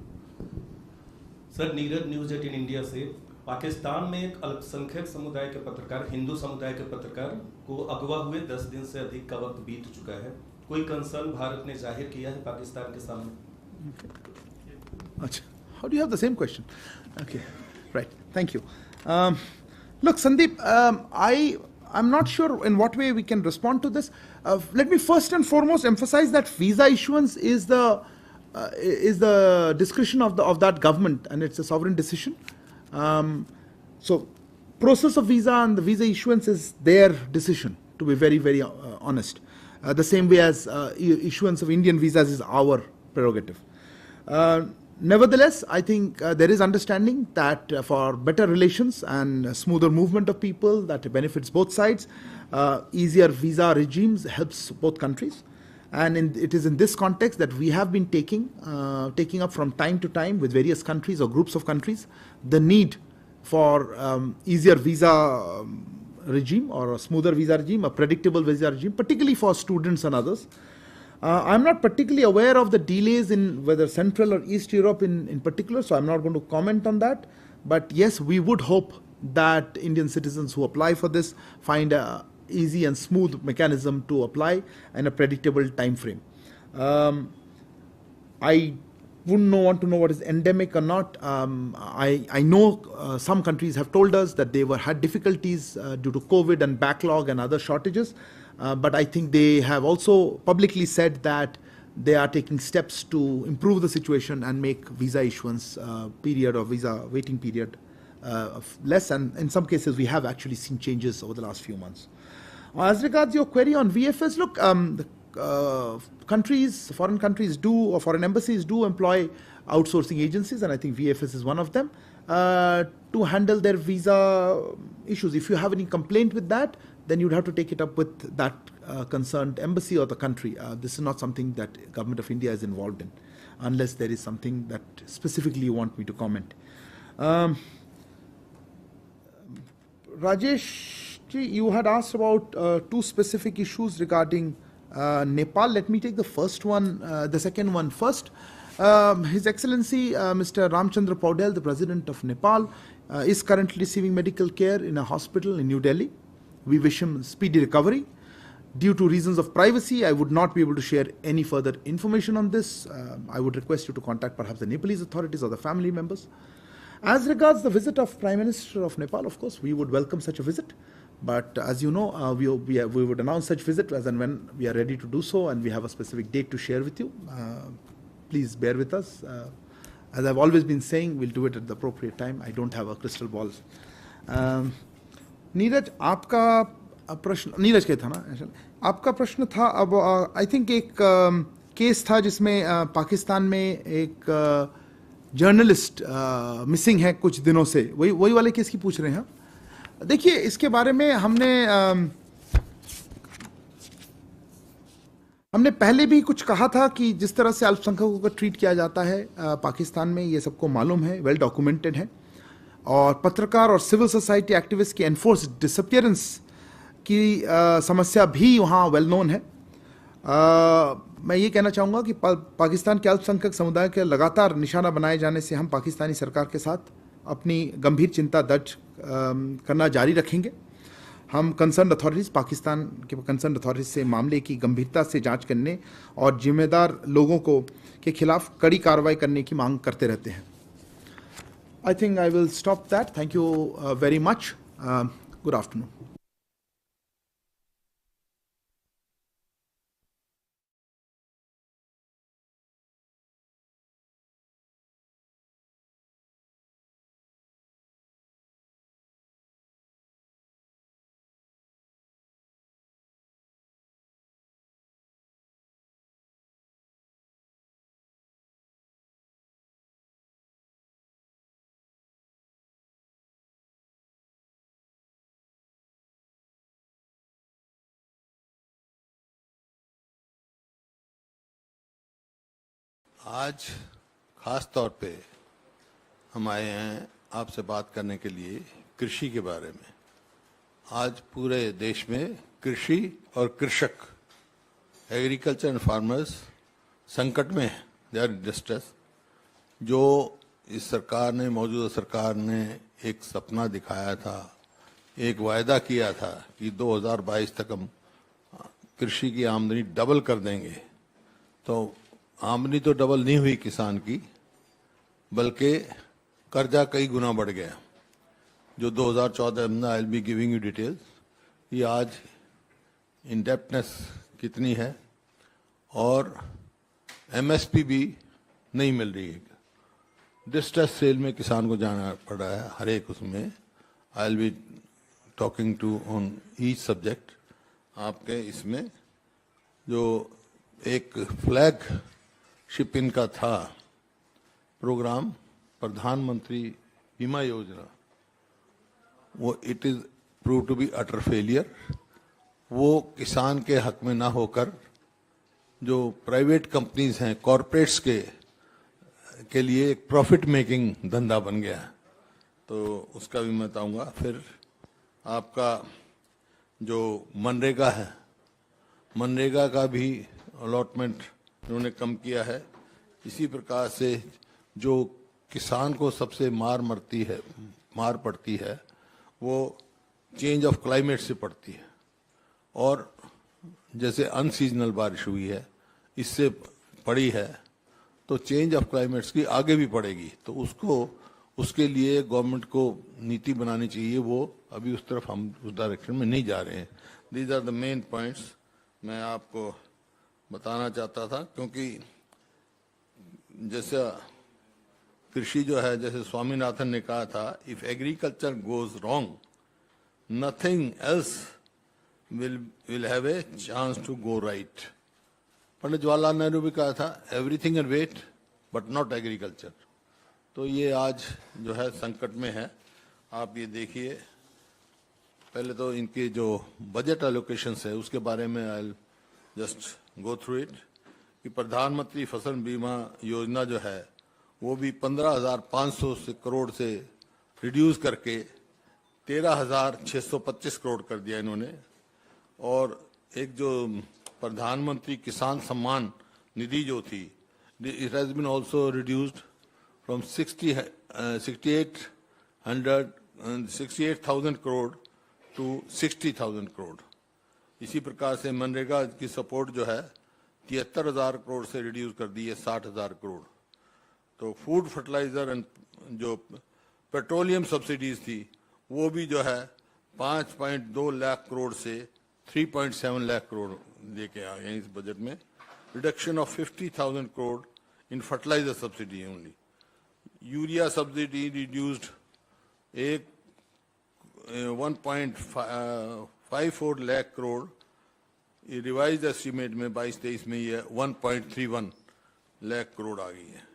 Sir, Neeraj news 18 India से पाकिस्तान में एक अल्पसंख्यक समुदाय के पत्रकार, हिंदू समुदाय के पत्रकार को अगवा हुए 10 दिन से अधिक का वक्त बीत चुका है। कोई कंसर्न भारत ने जाहिर किया है पाकिस्तान के सामने? Achha. How do you have the same question? Okay, right. Thank you. Look, Sandeep, I'm not sure in what way we can respond to this. Let me first and foremost emphasize that visa issuance is the discretion of that government, and it's a sovereign decision. So, process of visa and the visa issuance is their decision, to be very, very honest. The same way as issuance of Indian visas is our prerogative. Nevertheless, I think there is understanding that for better relations and smoother movement of people, that benefits both sides. Easier visa regimes helps both countries. And it is in this context that we have been taking up from time to time with various countries or groups of countries the need for easier visa regime or a smoother visa regime, a predictable visa regime, particularly for students and others. I'm not particularly aware of the delays in whether Central or East Europe in particular, so I'm not going to comment on that. But yes, we would hope that Indian citizens who apply for this find a easy and smooth mechanism to apply and a predictable time frame. I wouldn't want to know what is endemic or not. I know some countries have told us that they had difficulties due to COVID and backlog and other shortages. But I think they have also publicly said that they are taking steps to improve the situation and make visa issuance period or visa waiting period less. And in some cases, we have actually seen changes over the last few months. As regards your query on VFS, look, foreign countries do, or foreign embassies do employ outsourcing agencies, and I think VFS is one of them, to handle their visa issues. If you have any complaint with that, then you'd have to take it up with that concerned embassy or the country. This is not something that Government of India is involved in, unless there is something that specifically you want me to comment. Rajesh, you had asked about two specific issues regarding Nepal. Let me take the second one first. His Excellency Mr. Ramchandra Paudel, the President of Nepal, is currently receiving medical care in a hospital in New Delhi. We wish him speedy recovery. Due to reasons of privacy, I would not be able to share any further information on this. I would request you to contact perhaps the Nepalese authorities or the family members. As regards the visit of Prime Minister of Nepal, of course, we would welcome such a visit. But as you know, we would announce such visit as and when we are ready to do so, and we have a specific date to share with you. Please bear with us. As I've always been saying, we'll do it at the appropriate time. I don't have a crystal ball. Neeraj, आपका प्रश्न नीरज के था ना, आपका प्रश्न था अब I think एक केस था जिसमें पाकिस्तान में एक जर्नलिस्ट मिसिंग है कुछ दिनों से, वही वाले केस की पूछ रहे हैं. देखिए, इसके बारे में हमने पहले भी कुछ कहा था कि जिस तरह से अल्पसंख्यकों को ट्रीट किया जाता है पाकिस्तान में, ये सबको मालूम है, वेल डॉक्यूमेंटेड है. और पत्रकार और सिविल सोसाइटी एक्टिविस्ट की एनफोर्स्ड डिसअपियरेंस की समस्या भी वहाँ वेल नोन है. मैं ये कहना चाहूँगा कि पाकिस्तान के अल्पसंख्यक समुदाय के लगातार निशाना बनाए जाने से हम पाकिस्तानी सरकार के साथ अपनी गंभीर चिंता दर्ज करना जारी रखेंगे. हम कंसर्न अथॉरिटीज़, पाकिस्तान के कंसर्न अथॉरिटीज़ से मामले की गंभीरता से जांच करने और जिम्मेदार लोगों के खिलाफ कड़ी कार्रवाई करने की मांग करते रहते हैं. I think I will stop that. Thank you very much. Good afternoon. आज ख़ास तौर पे हम आए हैं आपसे बात करने के लिए कृषि के बारे में. आज पूरे देश में कृषि और कृषक, एग्रीकल्चर एंड फार्मर्स संकट में हैं, दे आर इन डिस्ट्रेस. जो इस सरकार ने, मौजूदा सरकार ने एक सपना दिखाया था, एक वायदा किया था कि 2022 तक हम कृषि की आमदनी डबल कर देंगे, तो आमदनी तो डबल नहीं हुई किसान की, बल्कि कर्जा कई गुना बढ़ गया. जो 2014 में, आई will be giving you details, ये आज इंडेप्टनेस कितनी है और एमएसपी भी नहीं मिल रही है. डिस्ट्रेस सेल में किसान को जाना पड़ रहा है हर एक उसमें. I will be talking to on each subject. आपके इसमें जो एक फ्लैग शिप इनका था प्रोग्राम, प्रधानमंत्री बीमा योजना, वो it is prove to be utter failure. वो किसान के हक में ना होकर जो प्राइवेट कंपनीज हैं, कॉरपोरेट्स के लिए एक प्रॉफिट मेकिंग धंधा बन गया. तो उसका भी मैं बताऊंगा. फिर आपका जो मनरेगा है, मनरेगा का भी अलॉटमेंट उन्होंने कम किया है. इसी प्रकार से जो किसान को सबसे मार पड़ती है वो चेंज ऑफ क्लाइमेट से पड़ती है. और जैसे अनसीजनल बारिश हुई है, इससे पड़ी है, तो चेंज ऑफ क्लाइमेट्स की आगे भी पड़ेगी. तो उसके लिए गवर्नमेंट को नीति बनानी चाहिए. वो अभी उस तरफ हम उस डायरेक्शन में नहीं जा रहे हैं. These are the main points मैं आपको बताना चाहता था. क्योंकि जैसा कृषि जो है, जैसे स्वामीनाथन ने कहा था, if agriculture goes wrong nothing else will have a chance to go right. Pandit Jawaharlal Nehru भी कहा था, everything and wait but not agriculture. तो ये आज जो है संकट में है. आप ये देखिए, पहले तो इनके जो बजट एलोकेशंस है उसके बारे में I just go through it कि प्रधानमंत्री फसल बीमा योजना जो है वो भी 15,500 करोड़ से रिड्यूस करके 13,625 करोड़ कर दिया इन्होंने। और एक जो प्रधानमंत्री किसान सम्मान निधि जो थी, it has been also reduced from 68,000 crore to 60,000 crore. इसी प्रकार से मनरेगा की सपोर्ट जो है 73,000 करोड़ से रिड्यूस कर दी है 60,000 करोड़। तो फूड फर्टिलाइजर एंड जो पेट्रोलियम सब्सिडीज थी वो भी जो है 5.2 लाख करोड़ से 3.7 लाख करोड़ लेके आ गए इस बजट में। Reduction of 50,000 crore in fertiliser subsidy only. Urea subsidy reduced 1.54 lakh crore, revise estimate में 22-23 में ये 1.31 लाख करोड़ आ गई है।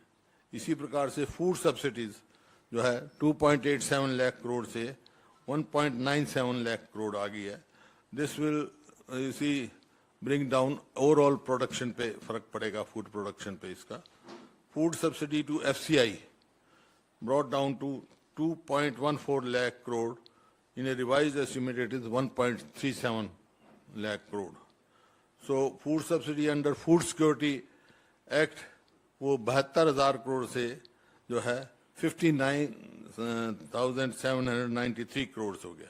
इसी प्रकार से फूड सब्सिडीज जो है 2.87 लाख करोड़ से 1.97 लाख करोड़ आ गई है। दिस विल इसी ब्रिंग डाउन ओवरऑल प्रोडक्शन पे फर्क पड़ेगा, फूड प्रोडक्शन पे इसका। Food subsidy to FCI brought down to 2.14 lakh crore, in a revised estimate it is 1.37 lakh crore. So food subsidy under Food Security Act वो 72,000 करोड़ से जो है 59,793 करोड़ हो गया।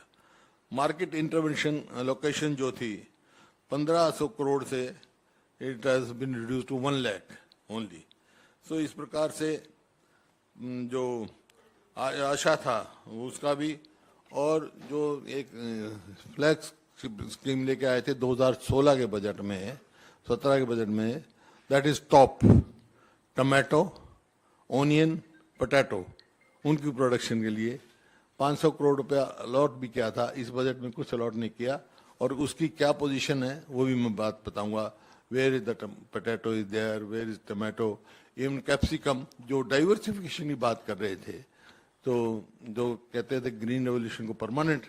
मार्केट इंटरवेंशन लोकेशन जो थी 1,500 करोड़ से it has been reduce to 1 lakh only. So इस प्रकार से जो आशा था उसका भी, और जो एक फ्लैक्स स्कीम लेके आए थे 2016 के बजट में, 17 के बजट में, that is top tomato, onion, potato, उनकी प्रोडक्शन के लिए 500 करोड़ रुपया अलॉट भी किया था। इस बजट में कुछ अलॉट नहीं किया, और उसकी क्या पोजीशन है वो भी मैं बात बताऊंगा। Where is the potato is there, where is tomato, even capsicum. जो डाइवर्सिफिकेशन की बात कर रहे थे, तो जो कहते थे ग्रीन रेवोल्यूशन को परमानेंट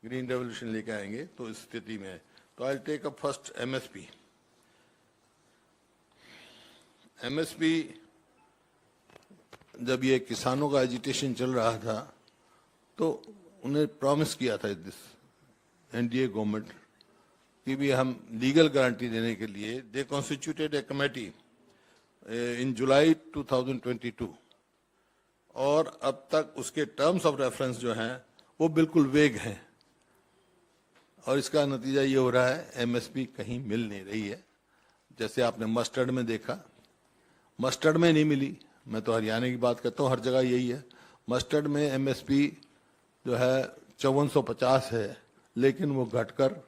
ग्रीन रेवोल्यूशन लेके आएंगे, तो इस स्थिति में है। तो I take up first MSP। MSP जब ये किसानों का एजिटेशन चल रहा था तो उन्हें प्रॉमिस किया था दिस NDA गवर्नमेंट कि भी हम लीगल गारंटी देने के लिए दे कॉन्स्टिट्यूटेड ए कमेटी इन जुलाई 2022, और अब तक उसके टर्म्स ऑफ रेफरेंस जो हैं वो बिल्कुल वेग हैं, और इसका नतीजा ये हो रहा है MSP कहीं मिल नहीं रही है। जैसे आपने मस्टर्ड में देखा, मस्टर्ड में नहीं मिली। मैं तो हरियाणा की बात करता हूँ, हर जगह यही है। मस्टर्ड में MSP जो है 5450 है, लेकिन वो घटकर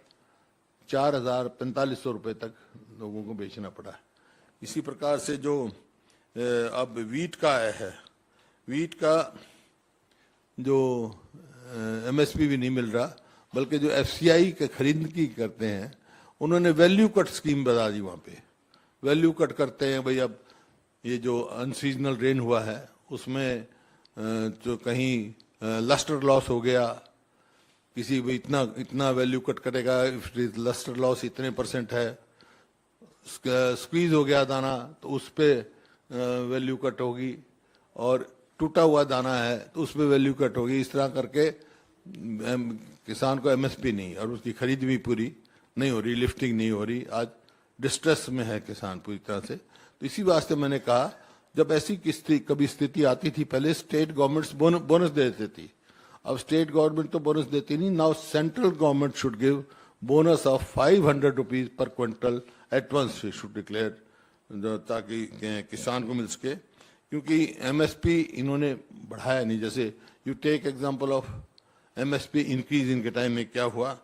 4,4500 रुपये तक लोगों को बेचना पड़ा है। इसी प्रकार से जो अब वीट का है, वीट का जो MSP भी नहीं मिल रहा, बल्कि जो FCI के खरीद की करते हैं उन्होंने वैल्यू कट स्कीम बता दी। वहाँ पे वैल्यू कट करते हैं भाई। अब ये जो अनसीजनल रेन हुआ है उसमें जो कहीं लस्टर लॉस हो गया, किसी भी इतना वैल्यू कट करेगा, इफ लस्टर लॉस इतने % है, स्क्वीज हो गया दाना तो उस पर वैल्यू कट होगी, और टूटा हुआ दाना है तो उस पर वैल्यू कट होगी। इस तरह करके किसान को MSP नहीं, और उसकी खरीद भी पूरी नहीं हो रही, लिफ्टिंग नहीं हो रही। आज डिस्ट्रेस में है किसान पूरी तरह से। तो इसी वास्ते मैंने कहा, जब ऐसी कभी स्थिति आती थी, पहले स्टेट गवर्नमेंट्स बोनस दे देती थी, अब स्टेट गवर्नमेंट तो बोनस देती नहीं। Now central government should give bonus of 500 rupees per quintal advance should declare, ताकि किसान को मिल सके। क्योंकि MSP इन्होंने बढ़ाया नहीं। जैसे you take example of MSP increase इनके टाइम में क्या हुआ,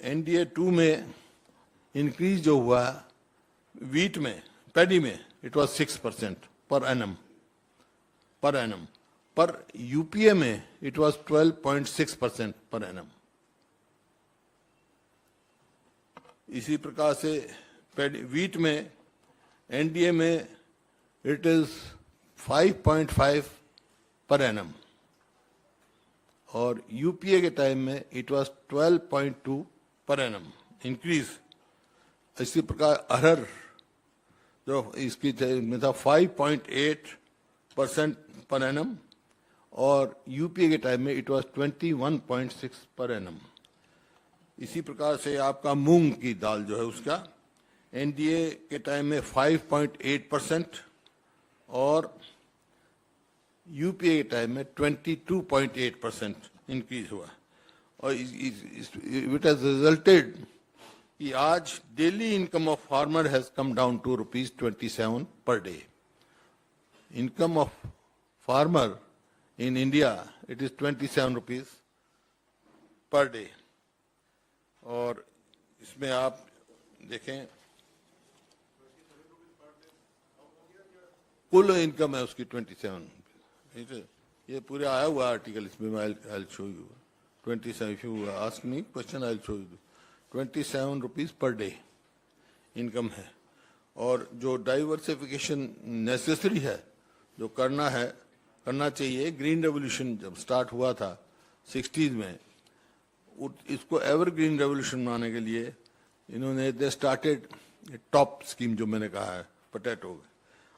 NDA 2 में इंक्रीज जो हुआ वीट में, पैडी में, इट वाज 6% पर एनम, पर UPA में इट वाज 12.6% पर एनम। इसी प्रकार से वीट में NDA में इट इज 5.5 पर एनम, और यूपीए के टाइम में it was 12.2 per annum increase. इसी प्रकार अरहर जो इसकी में था 5.8% पर एनम और यूपीए के टाइम में इट वाज 21.6 पर एनम। इसी प्रकार से आपका मूंग की दाल जो है उसका एनडीए के टाइम में 5.8% और यूपीए के टाइम में 22.8% इंक्रीज हुआ और इट हैज रिजल्टेड कि आज daily income of farmer has come down to ₹27 per day. Income of farmer in India it is ₹27 per day और इसमें आप देखें कुल इनकम है उसकी 27। ये पूरे आया हुआ आर्टिकल इसमें I'll show you 27 if you ask me question I'll show you ₹27 per day income है। और जो डाइवर्सिफिकेशन नेसेसरी है जो करना चाहिए, ग्रीन रेवोल्यूशन जब स्टार्ट हुआ था 60s में, इसको एवरग्रीन रेवोल्यूशन बनाने के लिए इन्होंने दे स्टार्टेड टॉप स्कीम जो मैंने कहा है पोटैटो।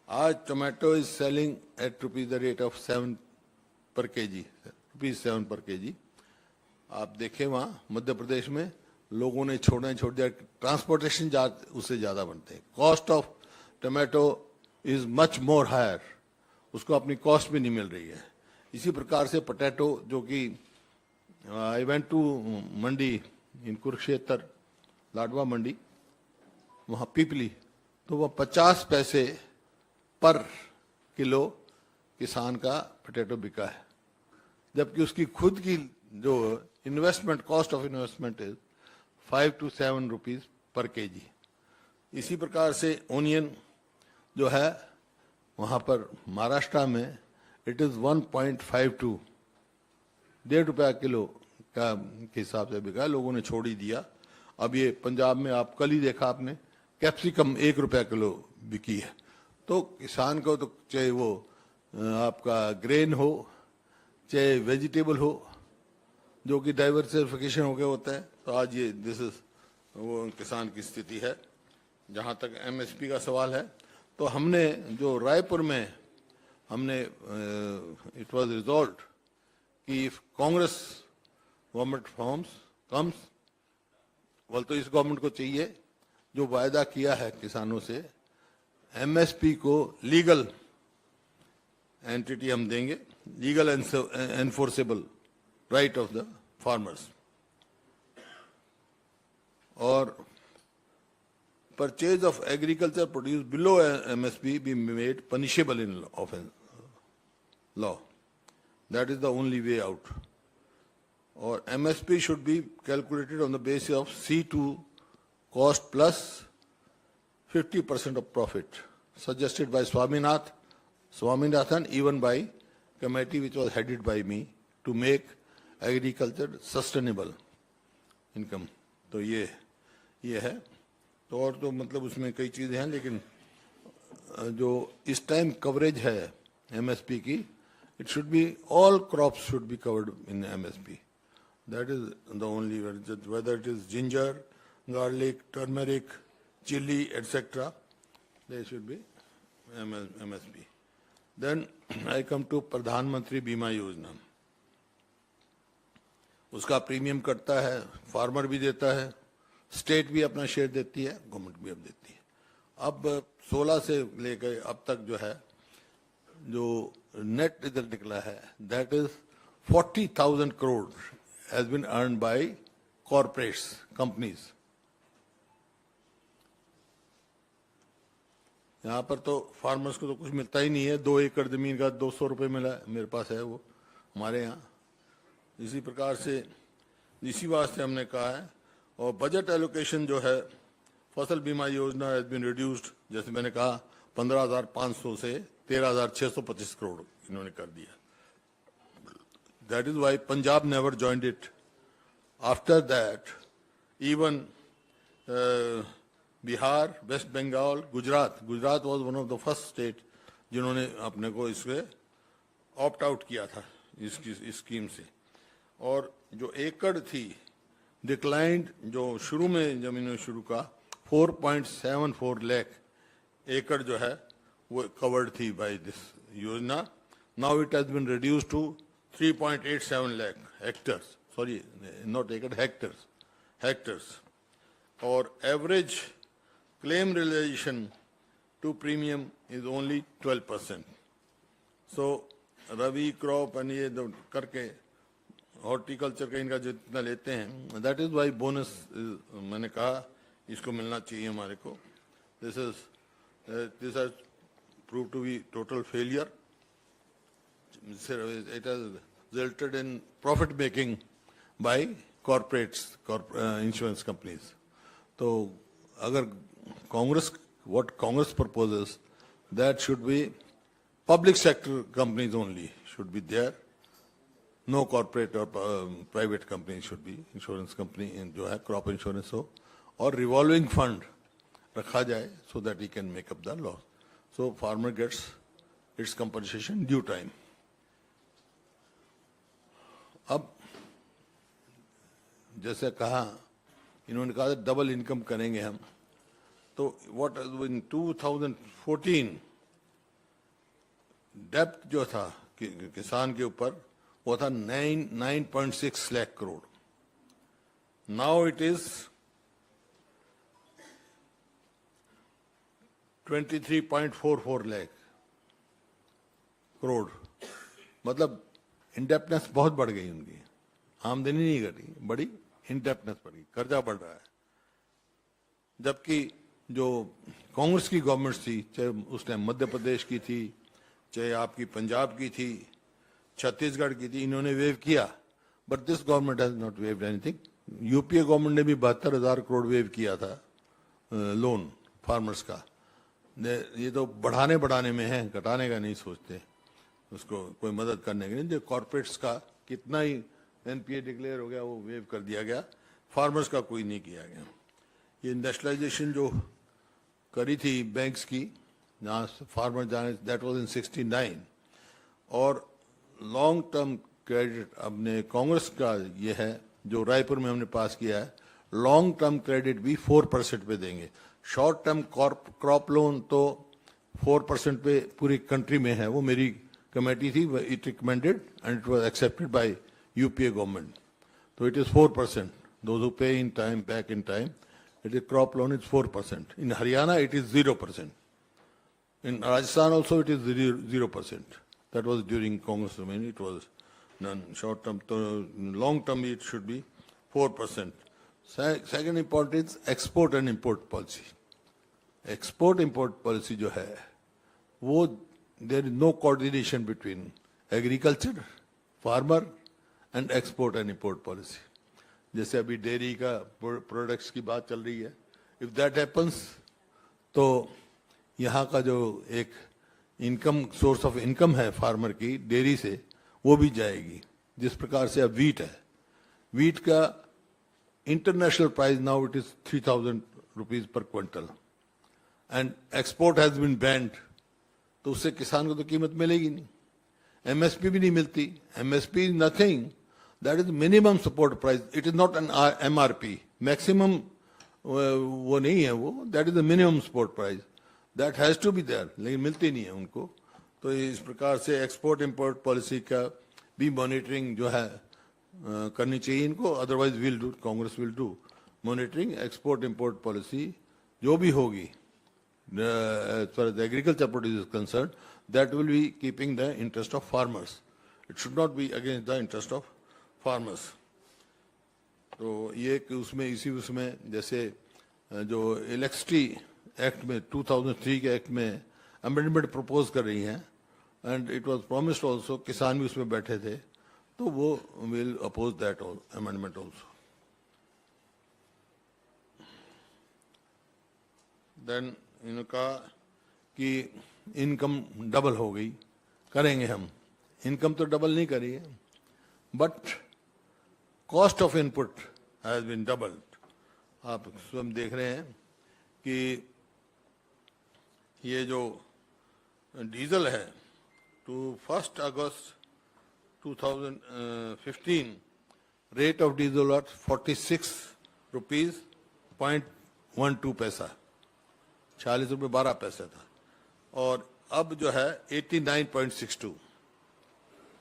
आज tomato is selling at the rate of 7 पर केजी, ₹7 पर केजी। आप देखें वहाँ मध्य प्रदेश में लोगों ने छोड़ दिया, ट्रांसपोर्टेशन उससे ज़्यादा बनते हैं। Cost of tomato is much more higher, उसको अपनी कॉस्ट भी नहीं मिल रही है। इसी प्रकार से पोटैटो जो कि आई वेंट टू मंडी इन कुरुक्षेत्र लाडवा मंडी, वहाँ पीपली, तो वह 50 पैसे पर किलो किसान का पोटैटो बिका है, जबकि उसकी खुद की जो investment cost of investment is 5 to 7 rupees per KG. इसी प्रकार से ओनियन जो है वहाँ पर महाराष्ट्र में इट इज 1.52 ₹1.5 किलो का के हिसाब से बिका, लोगों ने छोड़ ही दिया। अब ये पंजाब में आप कल ही देखा आपने कैप्सिकम ₹1 किलो बिकी है। तो किसान को तो चाहे वो आपका ग्रेन हो चाहे वेजिटेबल हो जो कि डाइवर्सिफिकेशन हो गया होता है, तो आज ये दिस इज वो किसान की स्थिति है। जहाँ तक एमएसपी का सवाल है, तो हमने जो रायपुर में हमने इट वाज रिजॉल्व्ड कि if Congress government forms comes, बोल तो इस गवर्नमेंट को चाहिए जो वायदा किया है किसानों से, एमएसपी को लीगल एंटिटी हम देंगे, legal enforceable right of the farmers, और purchase of agriculture produce below MSP be made punishable in law. That is the only way out. Or MSP should be calculated on the basis of C2 cost plus 50% of profit, suggested by Swaminathan, even by committee which was headed by me to make agriculture sustainable income. तो ये है। तो और तो मतलब उसमें कई चीज़ें हैं, लेकिन जो इस टाइम कवरेज है एमएसपी की, it should be all crops should be covered in MSP. That is the only, whether it is ginger, garlic, turmeric, chilli etcetera, they should be MSP. Then I come to प्रधानमंत्री बीमा योजना। उसका premium कटता है, farmer भी देता है, state भी अपना शेयर देती है, गवर्नमेंट भी अब देती है। अब 16 से लेकर अब तक जो है जो नेट रिजल्ट निकला है, that is 40,000 crore has been earn by corporates companies. यहाँ पर तो फार्मर्स को तो कुछ मिलता ही नहीं है। 2 एकड़ जमीन का 200 रुपये मिला, मेरे पास है वो हमारे यहाँ। इसी प्रकार से इसी वास्ते हमने कहा है, और बजट एलोकेशन जो है फसल बीमा योजना हैज बीन रिड्यूस्ड, जैसे मैंने कहा 15,500 से 13,625 करोड़ इन्होंने कर दिया। That is why Punjab never joined it. After that even Bihar, West Bengal, Gujarat was one of the first state जिन्होंने अपने को इसके ऑप्ट आउट किया था इस स्कीम से। और जो एकड़ थी डिक्लाइंड, जो शुरू में जमीनों शुरू का 4.74 लाख एकड़ जो है वो कवर्ड थी बाय दिस योजना. Now it has been reduced to 3.87 lakh hectares, sorry not एकड़, हेक्टर्स. और average claim realisation to premium is only 12%. So rabi crop and ये करके हॉर्टिकल्चर का इनका जितना लेते हैं, दैट इज वाई बोनस मैंने कहा इसको मिलना चाहिए हमारे को. This has prove to be total failure. It has resulted in profit making by corporates, insurance companies. तो अगर Congress, what Congress proposes, that should be public sector companies only should be there. No corporate or private companies should be. Insurance company जो है crop insurance हो, और revolving fund रखा जाए so that he can make up the loss. So farmer gets its compensation due time. अब जैसे कहा इन्होंने कहा डबल इनकम करेंगे हम, तो व्हाट इन 2014 डेप्थ जो था किसान के ऊपर वो था 9.6 lakh crore. Now it is 23.44 lakh crore. मतलब इंडेप्टनेस बहुत बढ़ गई उनकी, आमदनी नहीं घटी, बड़ी इंडेप्टनेस बढ़ गई, कर्जा बढ़ रहा है. जबकि जो कांग्रेस की गवर्नमेंट थी, चाहे उस टाइम मध्य प्रदेश की थी, चाहे आपकी पंजाब की थी, छत्तीसगढ़ की थी, इन्होंने वेव किया. But this government has not waived anything. UPA government ने भी 72,000 करोड़ वेव किया था लोन फार्मर्स का. ये तो बढ़ाने में है, घटाने का नहीं सोचते, उसको कोई मदद करने के नहीं. जो कॉर्पोरेट्स का कितना ही एनपीए डिक्लेयर हो गया वो वेव कर दिया गया, फार्मर्स का कोई नहीं किया गया. ये इंडस्ट्रियलाइजेशन जो करी थी बैंक्स की, जहाँ फार्मर जाने, दैट वाज इन 69. और लॉन्ग टर्म क्रेडिट अपने कांग्रेस का ये है जो रायपुर में हमने पास किया है, लॉन्ग टर्म क्रेडिट भी 4% पे देंगे. शॉर्ट टर्म क्रॉप लोन तो 4% पे पूरी कंट्री में है. वो मेरी कमेटी थी, it recommended and it was accepted by UPA government. तो it is 4%. Those who pay in time, back in time, it is crop loan is 4%. In Haryana it is 0%. In Rajasthan also it is 0%. That was during Congress reign. It was none. Short term, long term it should be 4%. Second important is export and import policy. Export import policy जो है वो, there is no coordination between agriculture, farmer and export and import policy. जैसे अभी dairy का products की बात चल रही है, इफ दैट हैपन्स तो यहाँ का जो एक इनकम, सोर्स ऑफ इनकम है फार्मर की डेयरी से, वो भी जाएगी. जिस प्रकार से अब वीट है, वीट का international price now it is 3,000 rupees per quintal and export has been banned. तो उससे किसान को तो कीमत मिलेगी नहीं, एमएसपी भी नहीं मिलती. MSP is nothing, that is minimum support price. It is not an MRP. Maximum वो नहीं है वो, that is the minimum support price. That has to be there. लेकिन मिलती नहीं है उनको. तो इस प्रकार से एक्सपोर्ट इम्पोर्ट पॉलिसी का भी मॉनिटरिंग जो है करनी चाहिए इनको. Otherwise will do, Congress will do monitoring export import policy जो भी होगी as far as agriculture produce is concerned, that will be keeping the interest of farmers. It should not be against the interest of farmers. तो ये कि उसमें इसी उसमें जैसे जो इलेक्ट्रिसिटी एक्ट में 2003 के एक्ट में अमेंडमेंट प्रपोज कर रही हैं, and it was promised also, किसान भी उसमें बैठे थे, तो वो will oppose that amendment also. Then इनका कि इनकम डबल हो गई, करेंगे हम. इनकम तो डबल नहीं करी है, but cost of input has been doubled. आप स्वयं देख रहे हैं कि ये जो डीजल है, to 1st August 2015 rate of diesel was 46 rupees 0.12 पैसा, 46 रुपये 12 पैसे था, और अब जो है 89.62,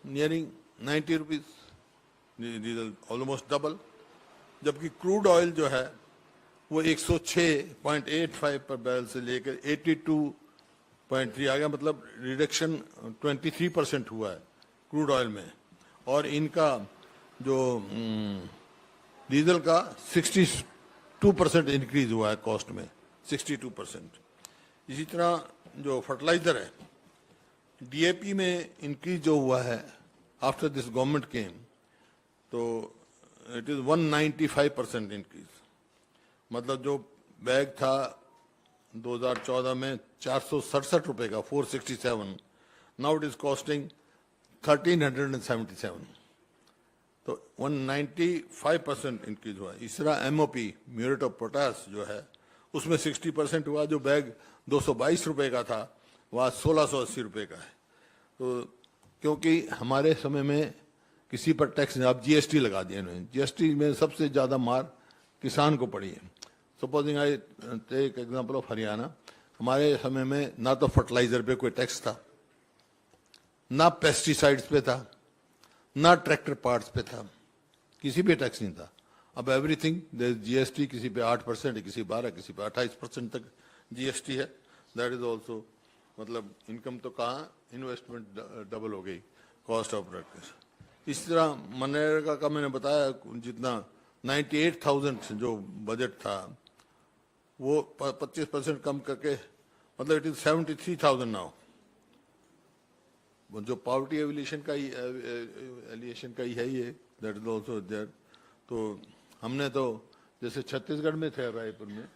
nearing 90 rupees diesel, almost double. जबकि क्रूड ऑयल जो है वो 106.85 पर बैरल से लेकर 82.3 आ गया, मतलब रिडक्शन 23% हुआ है क्रूड ऑयल में, और इनका जो डीजल का 62% इंक्रीज हुआ है कॉस्ट में, 62%। इसी तरह जो फर्टिलाइजर है, डीएपी में इंक्रीज जो हुआ है आफ्टर दिस गवर्नमेंट केम, तो इट इज 195% इंक्रीज, मतलब जो बैग था 2014 में 467 रुपए का, 467, नाउ इट इज कॉस्टिंग 1377, तो 195% इंक्रीज हुआ। इस तरह एमओपी म्यूरेट ऑफ पोटास जो है उसमें 60% हुआ, जो बैग 222 रुपए का था वह 1680 रुपए का है। तो क्योंकि हमारे समय में किसी पर टैक्स, अब जीएसटी लगा दिया इन्होंने, जीएसटी में सबसे ज्यादा मार किसान को पड़ी है। Supposing I take example of Haryana, हमारे समय में ना तो फर्टिलाइजर पे कोई टैक्स था, ना पेस्टिसाइड्स पे था, ना ट्रैक्टर पार्ट्स पे था, किसी पे टैक्स नहीं था। अब एवरीथिंग जीएसटी, किसी पे 8%, किसी 12, किसी पे 28% तक जीएसटी है। दैट इज ऑल्सो, मतलब इनकम तो कहाँ, इन्वेस्टमेंट डबल हो गई, कॉस्ट ऑफ प्रैक्टिस। इस तरह मनरेगा का मैंने बताया, जितना 98,000 जो बजट था वो 25% कम करके, मतलब इट इज 73,000 नाउ। जो पॉवर्टी एविलेशन का ही है ये, दैट इज ऑल्सो देयर। तो हमने तो जैसे छत्तीसगढ़ में थे, रायपुर में,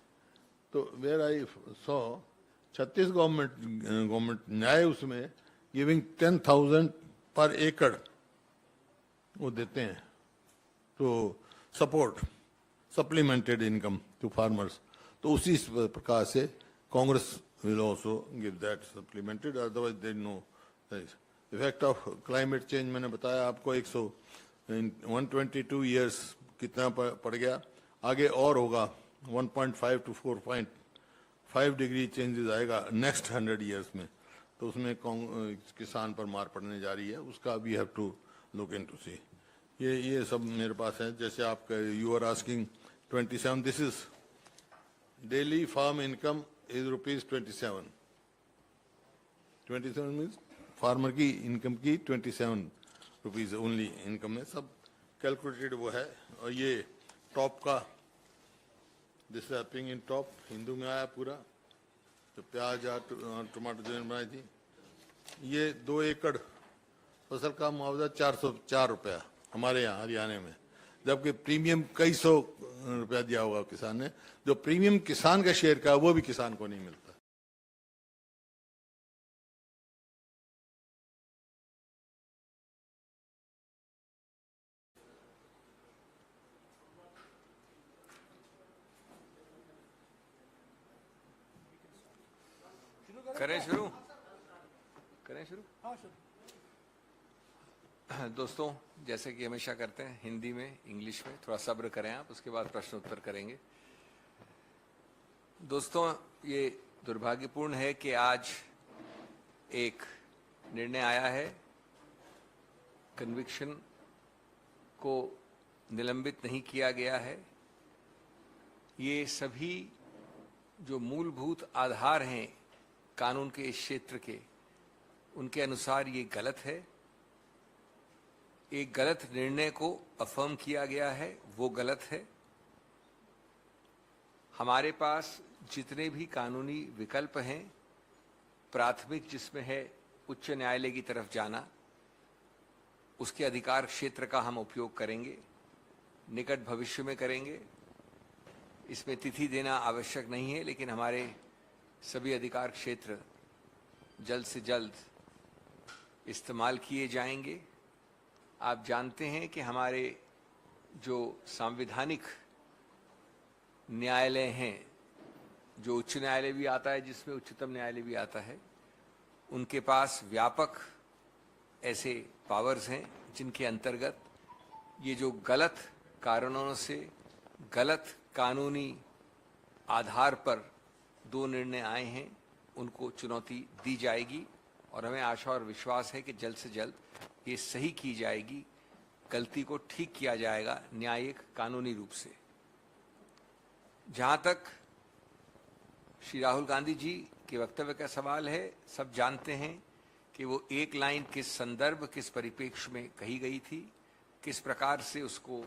तो वेयर आई सॉ छत्तीस गवर्नमेंट न्याय उसमें गिविंग 10,000 पर एकड़ वो देते हैं तो support, supplemented income to farmers. तो उसी प्रकार से Congress will also give that supplemented, otherwise there no effect of climate change. मैंने बताया आपको 122 ईयर्स कितना पड़ गया, आगे और होगा 1.5 to 4.5 डिग्री चेंजेस आएगा नेक्स्ट 100 ईयर्स में। तो उसमें किसान पर मार पड़ने जा रही है, उसका we have to look into see. ये सब मेरे पास है। जैसे आप you are asking 27, this is daily farm income is ₹27। 27 means farmer की इनकम की 27 रुपीज ओनली इनकम है, सब कैलकुलेटेड वो है। और ये टॉप का, this happen in top, Hindu में आया पूरा, तो प्याज टमाटर जो बनाई थी। ये 2 एकड़ फसल का मुआवजा 404 रुपया हमारे यहाँ हरियाणा में, जबकि प्रीमियम कई सौ रुपया दिया होगा किसान ने। जो प्रीमियम किसान का शेयर का वो भी किसान को नहीं मिलता। करें शुरू। दोस्तों, जैसे कि हमेशा करते हैं, हिंदी में, इंग्लिश में, थोड़ा सब्र करें आप, उसके बाद प्रश्न उत्तर करेंगे। दोस्तों, ये दुर्भाग्यपूर्ण है कि आज एक निर्णय आया है, कन्विक्शन को निलंबित नहीं किया गया है। ये सभी जो मूलभूत आधार हैं कानून के इस क्षेत्र के, उनके अनुसार ये गलत है। एक गलत निर्णय को अफर्म किया गया है, वो गलत है। हमारे पास जितने भी कानूनी विकल्प हैं, प्राथमिक जिसमें है उच्च न्यायालय की तरफ जाना, उसके अधिकार क्षेत्र का हम उपयोग करेंगे, निकट भविष्य में करेंगे। इसमें तिथि देना आवश्यक नहीं है, लेकिन हमारे सभी अधिकार क्षेत्र जल्द से जल्द इस्तेमाल किए जाएंगे। आप जानते हैं कि हमारे जो संवैधानिक न्यायालय हैं, जो उच्च न्यायालय भी आता है, जिसमें उच्चतम न्यायालय भी आता है, उनके पास व्यापक ऐसे पावर्स हैं जिनके अंतर्गत ये जो गलत कारणों से गलत कानूनी आधार पर दो निर्णय आए हैं उनको चुनौती दी जाएगी और हमें आशा और विश्वास है कि जल्द से जल्द ये सही की जाएगी, गलती को ठीक किया जाएगा न्यायिक कानूनी रूप से। जहां तक श्री राहुल गांधी जी के वक्तव्य का सवाल है, सब जानते हैं कि वो एक लाइन किस संदर्भ किस परिप्रेक्ष्य में कही गई थी, किस प्रकार से उसको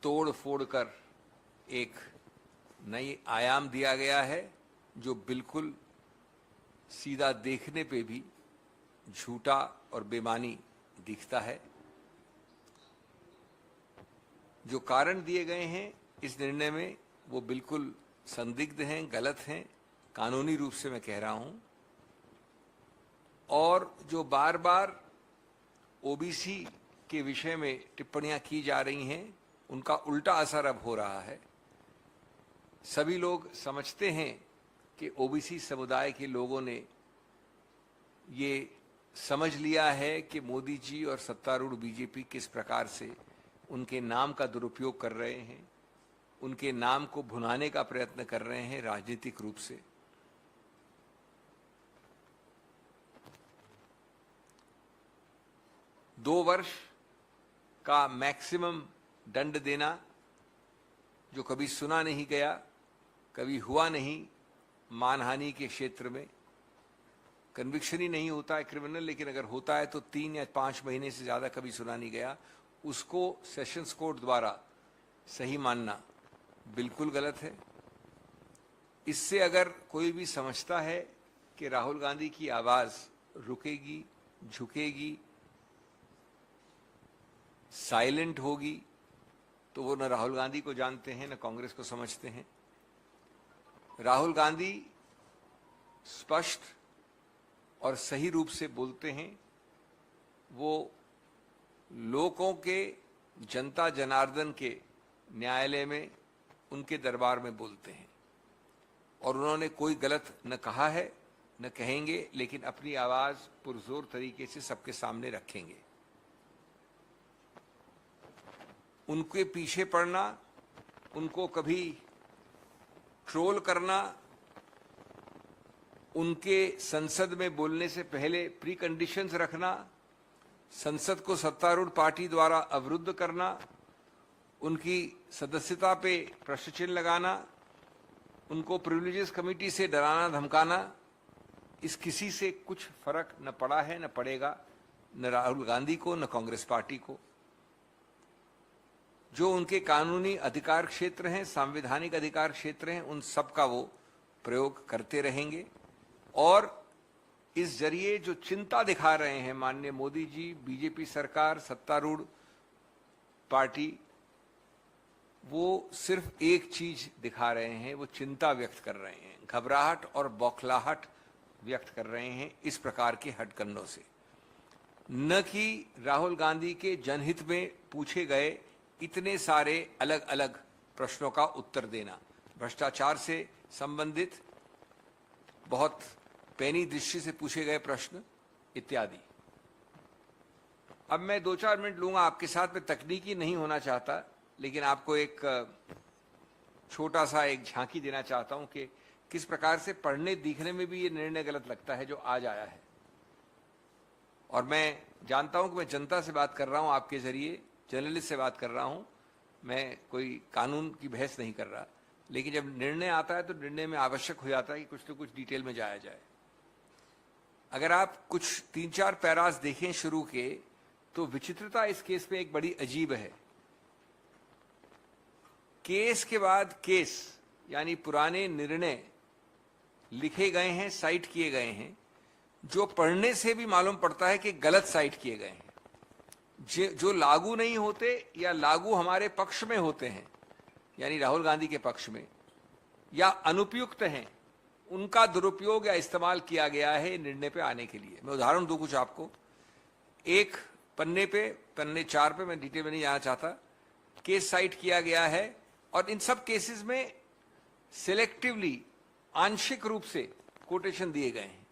तोड़ फोड़ कर एक नई आयाम दिया गया है जो बिल्कुल सीधा देखने पे भी झूठा और बेमानी दिखता है। जो कारण दिए गए हैं इस निर्णय में वो बिल्कुल संदिग्ध हैं, गलत हैं, कानूनी रूप से मैं कह रहा हूं। और जो बार बार ओबीसी के विषय में टिप्पणियां की जा रही हैं उनका उल्टा असर अब हो रहा है। सभी लोग समझते हैं कि ओबीसी समुदाय के लोगों ने ये समझ लिया है कि मोदी जी और सत्तारूढ़ बीजेपी किस प्रकार से उनके नाम का दुरुपयोग कर रहे हैं, उनके नाम को भुनाने का प्रयत्न कर रहे हैं राजनीतिक रूप से। दो वर्ष का मैक्सिमम दंड देना जो कभी सुना नहीं गया, कभी हुआ नहीं मानहानि के क्षेत्र में। कन्विक्शन ही नहीं होता है क्रिमिनल, लेकिन अगर होता है तो 3 या 5 महीने से ज़्यादा कभी सुना नहीं गया, उसको सेशंस कोर्ट द्वारा सही मानना बिल्कुल गलत है। इससे अगर कोई भी समझता है कि राहुल गांधी की आवाज़ रुकेगी, झुकेगी, साइलेंट होगी, तो वो न राहुल गांधी को जानते हैं न कांग्रेस को समझते हैं। राहुल गांधी स्पष्ट और सही रूप से बोलते हैं। वो लोगों के, जनता जनार्दन के न्यायालय में, उनके दरबार में बोलते हैं और उन्होंने कोई गलत न कहा है न कहेंगे, लेकिन अपनी आवाज़ पुरजोर तरीके से सबके सामने रखेंगे। उनके पीछे पड़ना, उनको कभी ट्रोल करना, उनके संसद में बोलने से पहले प्री कंडीशंस रखना, संसद को सत्तारूढ़ पार्टी द्वारा अवरुद्ध करना, उनकी सदस्यता पे प्रश्न चिन्ह लगाना, उनको प्रिविलेजेस कमेटी से डराना धमकाना, इस किसी से कुछ फर्क न पड़ा है न पड़ेगा, न राहुल गांधी को न कांग्रेस पार्टी को। जो उनके कानूनी अधिकार क्षेत्र हैं, संवैधानिक अधिकार क्षेत्र हैं, उन सब का वो प्रयोग करते रहेंगे। और इस जरिए जो चिंता दिखा रहे हैं माननीय मोदी जी, बीजेपी सरकार, सत्तारूढ़ पार्टी, वो सिर्फ एक चीज दिखा रहे हैं, वो चिंता व्यक्त कर रहे हैं, घबराहट और बौखलाहट व्यक्त कर रहे हैं इस प्रकार के हथकंडों से, न कि राहुल गांधी के जनहित में पूछे गए इतने सारे अलग अलग प्रश्नों का उत्तर देना, भ्रष्टाचार से संबंधित बहुत पैनी दृष्टि से पूछे गए प्रश्न इत्यादि। अब मैं 2-4 मिनट लूंगा आपके साथ में, तकनीकी नहीं होना चाहता, लेकिन आपको एक छोटा सा एक झांकी देना चाहता हूं कि किस प्रकार से पढ़ने दिखने में भी ये निर्णय गलत लगता है जो आज आया है। और मैं जानता हूं कि मैं जनता से बात कर रहा हूं, आपके जरिए जर्नलिस्ट से बात कर रहा हूं, मैं कोई कानून की बहस नहीं कर रहा, लेकिन जब निर्णय आता है तो निर्णय में आवश्यक हो जाता है कि कुछ तो कुछ डिटेल में जाया जाए। अगर आप कुछ 3-4 पैरास देखें शुरू के, तो विचित्रता इस केस में एक बड़ी अजीब है। केस के बाद केस, यानी पुराने निर्णय लिखे गए हैं, साइट किए गए हैं, जो पढ़ने से भी मालूम पड़ता है कि गलत साइट किए गए हैं, जो लागू नहीं होते या लागू हमारे पक्ष में होते हैं, यानी राहुल गांधी के पक्ष में, या अनुपयुक्त हैं, उनका दुरुपयोग या इस्तेमाल किया गया है निर्णय पे आने के लिए। मैं उदाहरण दूं कुछ आपको। एक पन्ने 4 पे, मैं डिटेल में नहीं जाना चाहता, केस साइट किया गया है और इन सब केसेस में सिलेक्टिवली, आंशिक रूप से कोटेशन दिए गए हैं,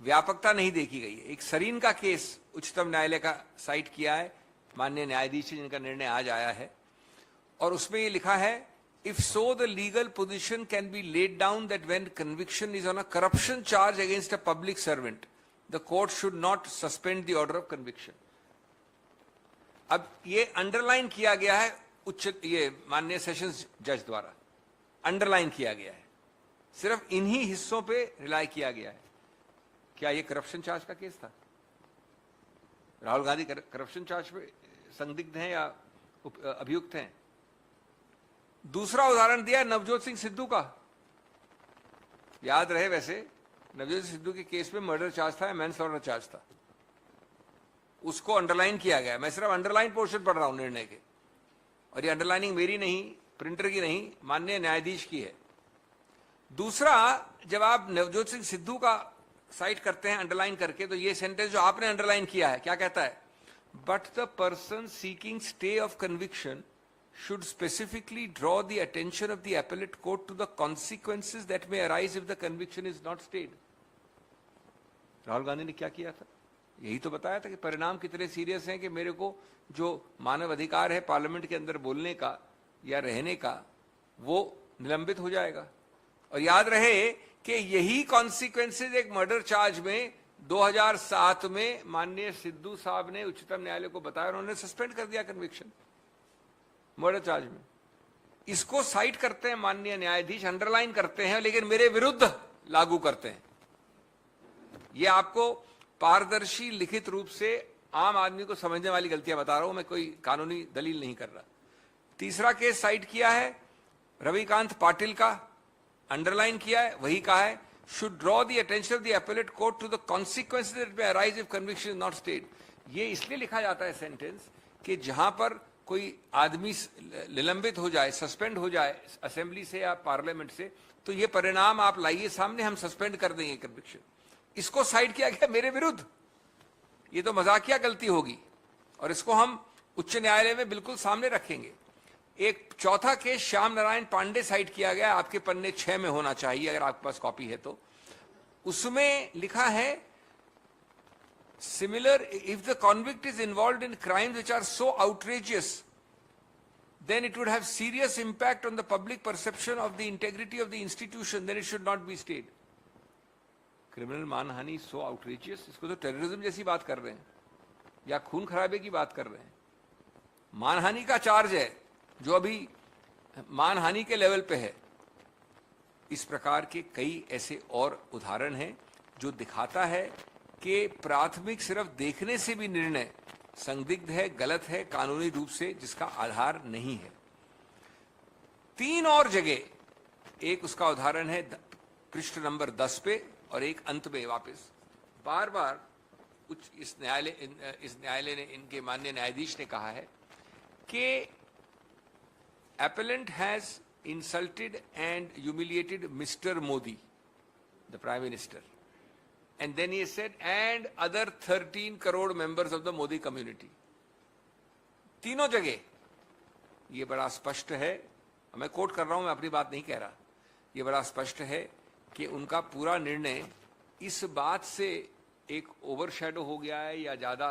व्यापकता नहीं देखी गई है। एक सरीन का केस उच्चतम न्यायालय का साइट किया है, माननीय न्यायाधीश जी जिनका निर्णय आज आया है, और उसमें ये लिखा है, if so the legal position can be laid down that when conviction is on a corruption charge against a public servant, the court should not suspend the order of conviction. अब ये अंडरलाइन किया गया है ये माननीय sessions जज द्वारा underline किया गया है, सिर्फ इन्हीं हिस्सों पे रिलाई किया गया है। क्या ये करप्शन चार्ज का केस था? राहुल गांधी करप्शन चार्ज पे संदिग्ध हैं या अभियुक्त हैं? दूसरा उदाहरण दिया नवजोत सिंह सिद्धू का। याद रहे, वैसे नवजोत सिंह सिद्धू के केस में मर्डर चार्ज था या मैनस्लॉटर चार्ज था, उसको अंडरलाइन किया गया। मैं सिर्फ अंडरलाइन पोर्शन पढ़ रहा हूं निर्णय के, और ये अंडरलाइनिंग मेरी नहीं, प्रिंटर की नहीं, माननीय न्यायाधीश की है। दूसरा, जब आप नवजोत सिंह सिद्धू का साइट करते हैं अंडरलाइन करके, तो ये सेंटेंस जो आपने अंडरलाइन किया है, क्या कहता है? But the person seeking stay of conviction should specifically draw the attention of the appellate court to the consequences that may arise if the conviction is not stayed. Rahul Gandhi ने क्या किया था? यही तो बताया था कि परिणाम कितने सीरियस हैं कि मेरे को जो मानव अधिकार है पार्लियामेंट के अंदर बोलने का या रहने का, वो निलंबित हो जाएगा। और याद रहे कि यही कॉन्सिक्वेंसेज एक मर्डर चार्ज में 2007 में माननीय सिद्धू साहब ने उच्चतम न्यायालय को बताया, उन्होंने सस्पेंड कर दिया कन्विक्शन मर्डर चार्ज में। इसको साइट करते हैं माननीय न्यायाधीश, अंडरलाइन करते हैं, लेकिन मेरे विरुद्ध लागू करते हैं। ये आपको पारदर्शी लिखित रूप से आम आदमी को समझने वाली गलतियां बता रहा हूं, मैं कोई कानूनी दलील नहीं कर रहा। तीसरा केस साइट किया है रविकांत पाटिल का, अंडरलाइन किया है, वही कहा है should draw the attention of the appellate court to the consequences that may arise if conviction is not stayed. ये इसलिए लिखा जाता है सेंटेंस कि जहां पर कोई आदमी निलंबित हो जाए, सस्पेंड हो जाए असेंबली से या पार्लियामेंट से, तो ये परिणाम आप लाइए सामने, हम सस्पेंड कर देंगे कन्विक्शन। इसको साइड किया गया मेरे विरुद्ध। ये तो मजाकिया गलती होगी और इसको हम उच्च न्यायालय में बिल्कुल सामने रखेंगे। एक चौथा केस श्याम नारायण पांडे साइड किया गया, आपके पन्ने 6 में होना चाहिए अगर आपके पास कॉपी है तो। उसमें लिखा है similar, if the convict is involved in crimes which are so outrageous, then it would have serious impact on the public perception of the integrity of the institution, then it should not be stayed. Criminal मानहानि so outrageous, इसको तो terrorism जैसी बात कर रहे हैं या खून खराबे की बात कर रहे हैं। मानहानि का चार्ज है जो अभी मानहानि के लेवल पे है। इस प्रकार के कई ऐसे और उदाहरण हैं जो दिखाता है कि प्राथमिक सिर्फ देखने से भी निर्णय संदिग्ध है, गलत है कानूनी रूप से, जिसका आधार नहीं है। 3 और जगह, एक उसका उदाहरण है पृष्ठ नंबर 10 पे और एक अंत में वापस बार बार इस न्यायालय ने, इनके माननीय न्यायाधीश ने कहा है कि appellant has insulted and humiliated Mr. Modi, the Prime Minister. And then he said, and other 13 crore members of the Modi community. तीनों जगह ये बड़ा स्पष्ट है, मैं कोट कर रहा हूं, मैं अपनी बात नहीं कह रहा, ये बड़ा स्पष्ट है कि उनका पूरा निर्णय इस बात से एक ओवरशैडो हो गया है या ज्यादा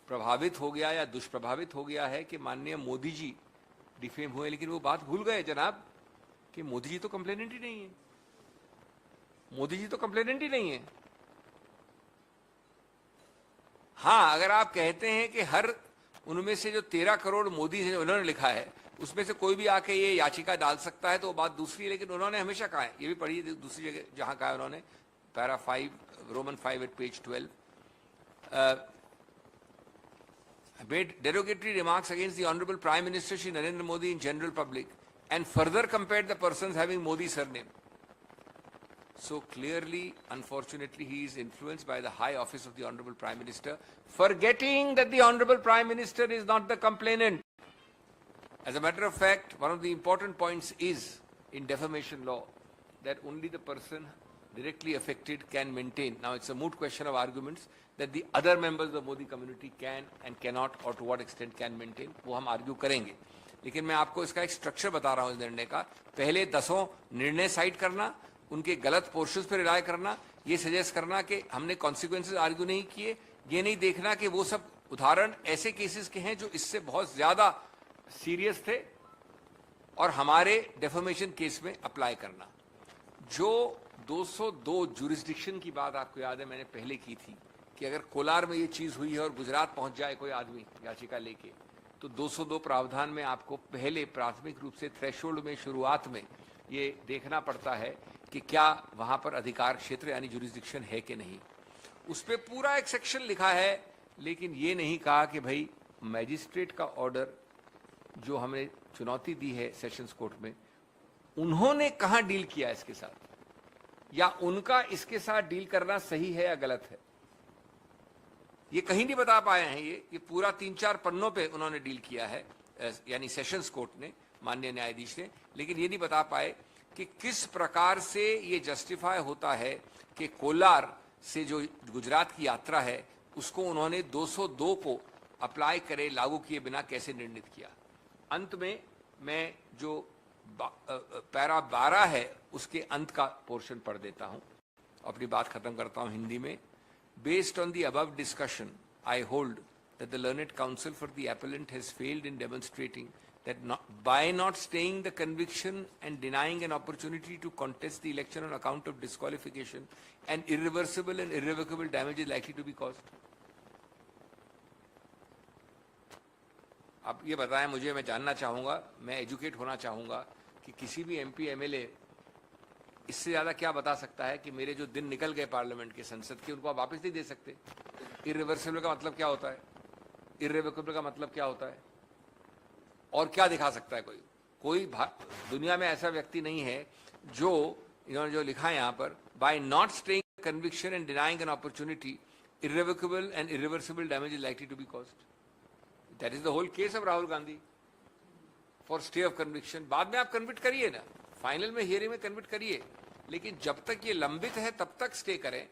प्रभावित हो गया या दुष्प्रभावित हो गया है कि माननीय मोदी जी डिफेम हुए, लेकिन वो बात भूल गए जनाब कि मोदी जी तो कंप्लेनेंट ही नहीं है। मोदी जी तो कंप्लेनेंट ही नहीं है। हाँ, अगर आप कहते हैं कि हर उनमें से जो 13 करोड़ मोदी से उन्होंने लिखा है उसमें से कोई भी आके ये याचिका डाल सकता है तो वो बात दूसरी है, लेकिन उन्होंने हमेशा कहा है, ये भी पढ़िए दूसरी जगह जहां कहा है उन्होंने, para 5 Roman 5 at page 12, made derogatory remarks against the Honorable Prime Minister Shri Narendra Modi in general public and further compared the persons having Modi surname. So clearly, unfortunately, he is influenced by the high office of the Honorable Prime Minister, forgetting that the Honorable Prime Minister is not the complainant. As a matter of fact, one of the important points is in defamation law that only the person directly affected can maintain. Now it's a moot question of arguments that the other members of the Modi community can and cannot or to what extent can maintain, वो हम argue करेंगे। लेकिन मैं आपको इसका एक structure बता रहा हूँ इस निर्णय का। पहले 10 निर्णय साइट करना, उनके गलत पोर्शंस पर रिलाय करना, ये सजेस्ट करना कि हमने कॉन्सिक्वेंसेस आर्ग्यू नहीं किए, ये नहीं देखना कि वो सब उदाहरण ऐसे केसेस के हैं जो इससे बहुत ज्यादा सीरियस थे और हमारे डेफर्मेशन केस में अप्लाई करना। जो 202 जुरिस्डिक्शन की बात आपको याद है मैंने पहले की थी कि अगर कोलार में ये चीज हुई है और गुजरात पहुंच जाए कोई आदमी याचिका लेके, तो 202 प्रावधान में आपको पहले प्राथमिक रूप से थ्रेशोल्ड में शुरुआत में ये देखना पड़ता है कि क्या वहां पर अधिकार क्षेत्र यानी जुरिस्डिक्शन है कि नहीं। उस पर पूरा एक सेक्शन लिखा है, लेकिन ये नहीं कहा कि भाई मैजिस्ट्रेट का ऑर्डर जो हमने चुनौती दी है सेशंस कोर्ट में, उन्होंने कहां डील किया इसके साथ, या उनका इसके साथ डील करना सही है या गलत है, ये कहीं नहीं बता पाए हैं। ये पूरा 3-4 पन्नों पे उन्होंने डील किया है, यानी सेशंस कोर्ट ने, माननीय न्यायाधीश ने, लेकिन ये नहीं बता पाए कि किस प्रकार से ये जस्टिफाई होता है कि कोलार से जो गुजरात की यात्रा है उसको उन्होंने 202 को अप्लाई करे लागू किए बिना कैसे निर्णित किया। अंत में मैं जो पैरा 12 है उसके अंत का पोर्शन पढ़ देता हूं, अपनी बात खत्म करता हूं हिंदी में। Based on the above discussion, I hold that the learned counsel for the appellant has failed in demonstrating that by not staying the conviction and denying an opportunity to contest the election on account of disqualification, an irreversible and irrevocable damage is likely to be caused. अब ये बताएं मुझे, मैं जानना चाहूँगा, मैं educate होना चाहूँगा कि किसी भी MP MLA इससे ज़्यादा क्या बता सकता है कि मेरे जो दिन निकल गए पार्लियामेंट के, संसद के, उनको आप वापस नहीं दे सकते। इर्रिवर्सिबल का मतलब क्या होता है, इर्रिवोकेबल का मतलब क्या होता है, और क्या दिखा सकता है कोई दुनिया में ऐसा व्यक्ति नहीं है जो इन्होंने जो लिखा है यहाँ पर, by not staying conviction and denying an opportunity irrevocable and irreversible damage is likely to be caused. That is the whole case of Rahul Gandhi for stay of conviction. बाद में आप कन्विक्ट करिए ना, फाइनल में हियरिंग में कन्विक्ट करिए, लेकिन जब तक ये लंबित है तब तक स्टे करें।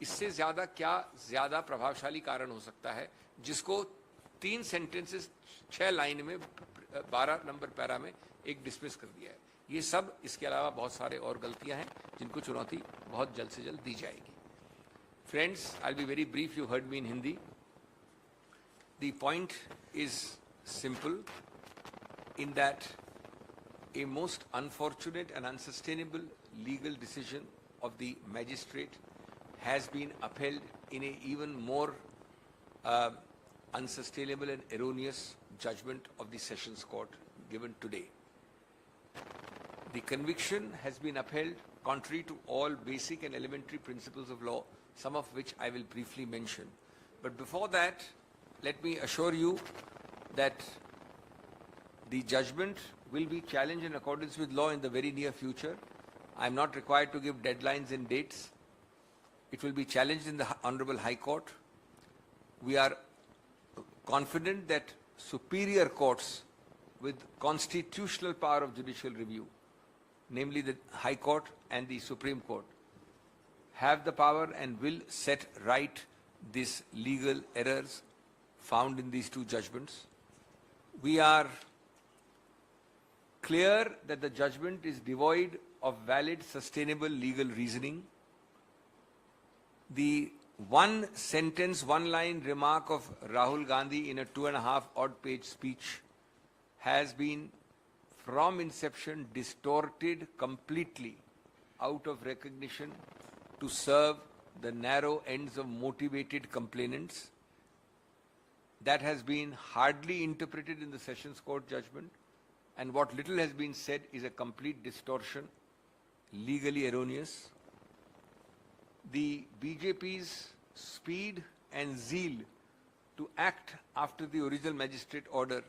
इससे ज्यादा क्या ज्यादा प्रभावशाली कारण हो सकता है जिसको 3 सेंटेंसेस 6 लाइन में 12 नंबर पैरा में एक डिसमिस कर दिया है। ये सब, इसके अलावा बहुत सारे और गलतियां हैं जिनको चुनौती बहुत जल्द से जल्द दी जाएगी। Friends, I will be very brief, you heard me in Hindi. The point is simple in that a most unfortunate and unsustainable legal decision of the magistrate has been upheld in a even more unsustainable and erroneous judgment of the Sessions Court given today. The conviction has been upheld contrary to all basic and elementary principles of law, some of which I will briefly mention. But before that, let me assure you that the judgment will be challenged in accordance with law in the very near future. I am not required to give deadlines and dates. It will be challenged in the Honorable High Court. We are confident that superior courts with constitutional power of judicial review, namely the High Court and the Supreme Court, have the power and will set right these legal errors found in these 2 judgments. We are clear that the judgment is devoid of valid, sustainable legal reasoning. The one sentence, one line remark of Rahul Gandhi in a 2.5 odd page speech has been from inception distorted completely out of recognition to serve the narrow ends of motivated complainants. That has been hardly interpreted in the Sessions Court judgment, and what little has been said is a complete distortion, legally erroneous. The BJP's speed and zeal to act after the original magistrate order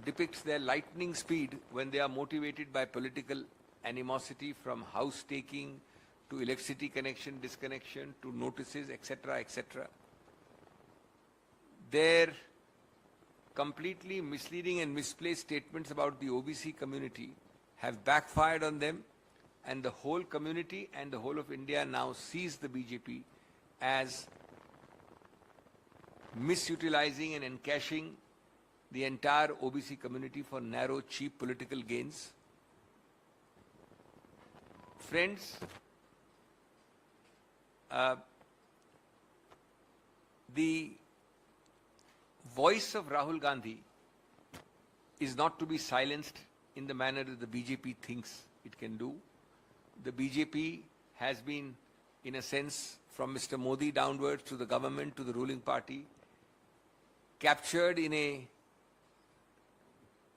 depicts their lightning speed when they are motivated by political animosity, from house taking to electricity connection, disconnection, to notices, etc., etc. Their completely misleading and misplaced statements about the OBC community have backfired on them, and the whole community and the whole of India now sees the BJP as misutilizing and encashing the entire OBC community for narrow, cheap political gains. Friends, The voice of Rahul Gandhi is not to be silenced in the manner that the BJP thinks it can do. The BJP has been, in a sense, from Mr. Modi downwards to the government, to the ruling party, captured in a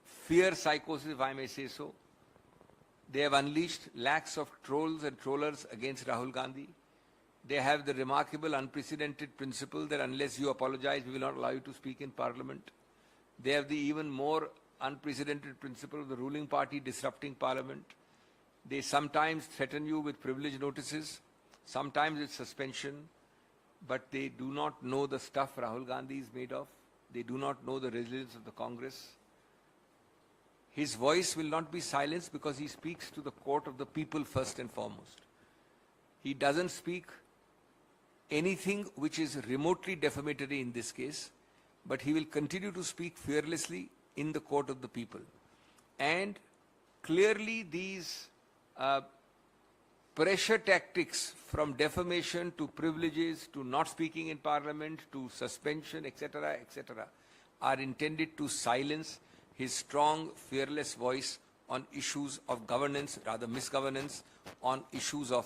fear psychosis, if I may say so. They have unleashed lakhs of trolls and trollers against Rahul Gandhi. They have the remarkable, unprecedented principle that unless you apologize, we will not allow you to speak in parliament. They have the even more unprecedented principle of the ruling party disrupting parliament. They sometimes threaten you with privilege notices, sometimes with suspension, but they do not know the stuff Rahul Gandhi is made of. They do not know the resilience of the Congress. His voice will not be silenced because he speaks to the court of the people first and foremost. He doesn't speak anything which is remotely defamatory in this case, but he will continue to speak fearlessly in the court of the people. And clearly these pressure tactics, from defamation to privileges to not speaking in parliament to suspension, etc., etc., are intended to silence his strong, fearless voice on issues of governance, rather misgovernance, on issues of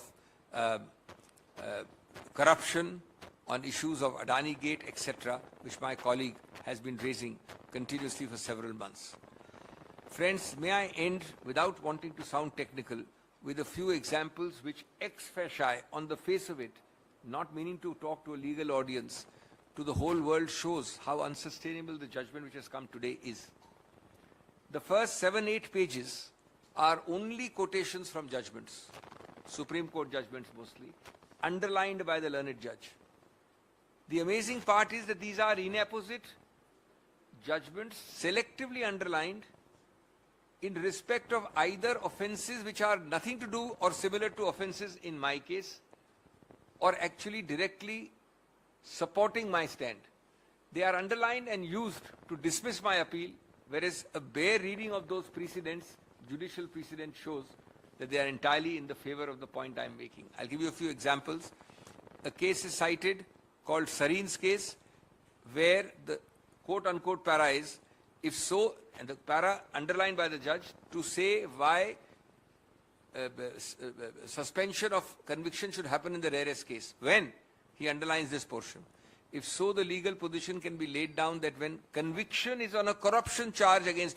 corruption, on issues of Adani Gate, etc., which my colleague has been raising continuously for several months. Friends, may I end, without wanting to sound technical, with a few examples which ex facie, on the face of it, not meaning to talk to a legal audience, to the whole world shows how unsustainable the judgment which has come today is. The first 7-8 pages are only quotations from judgments, Supreme Court judgments mostly, underlined by the learned judge. The amazing part is that these are inapposite judgments, selectively underlined, in respect of either offences which are nothing to do or similar to offences in my case, or actually directly supporting my stand. They are underlined and used to dismiss my appeal, whereas a bare reading of those precedents, judicial precedent, shows that they are entirely in the favor of the point I am making. I'll give you a few examples. A case is cited called Sareen's case, where the quote-unquote para is, if so, and the para underlined by the judge, to say why suspension of conviction should happen in the rarest case. When? He underlines this portion. If so, the legal position can be laid down that when conviction is on a corruption charge against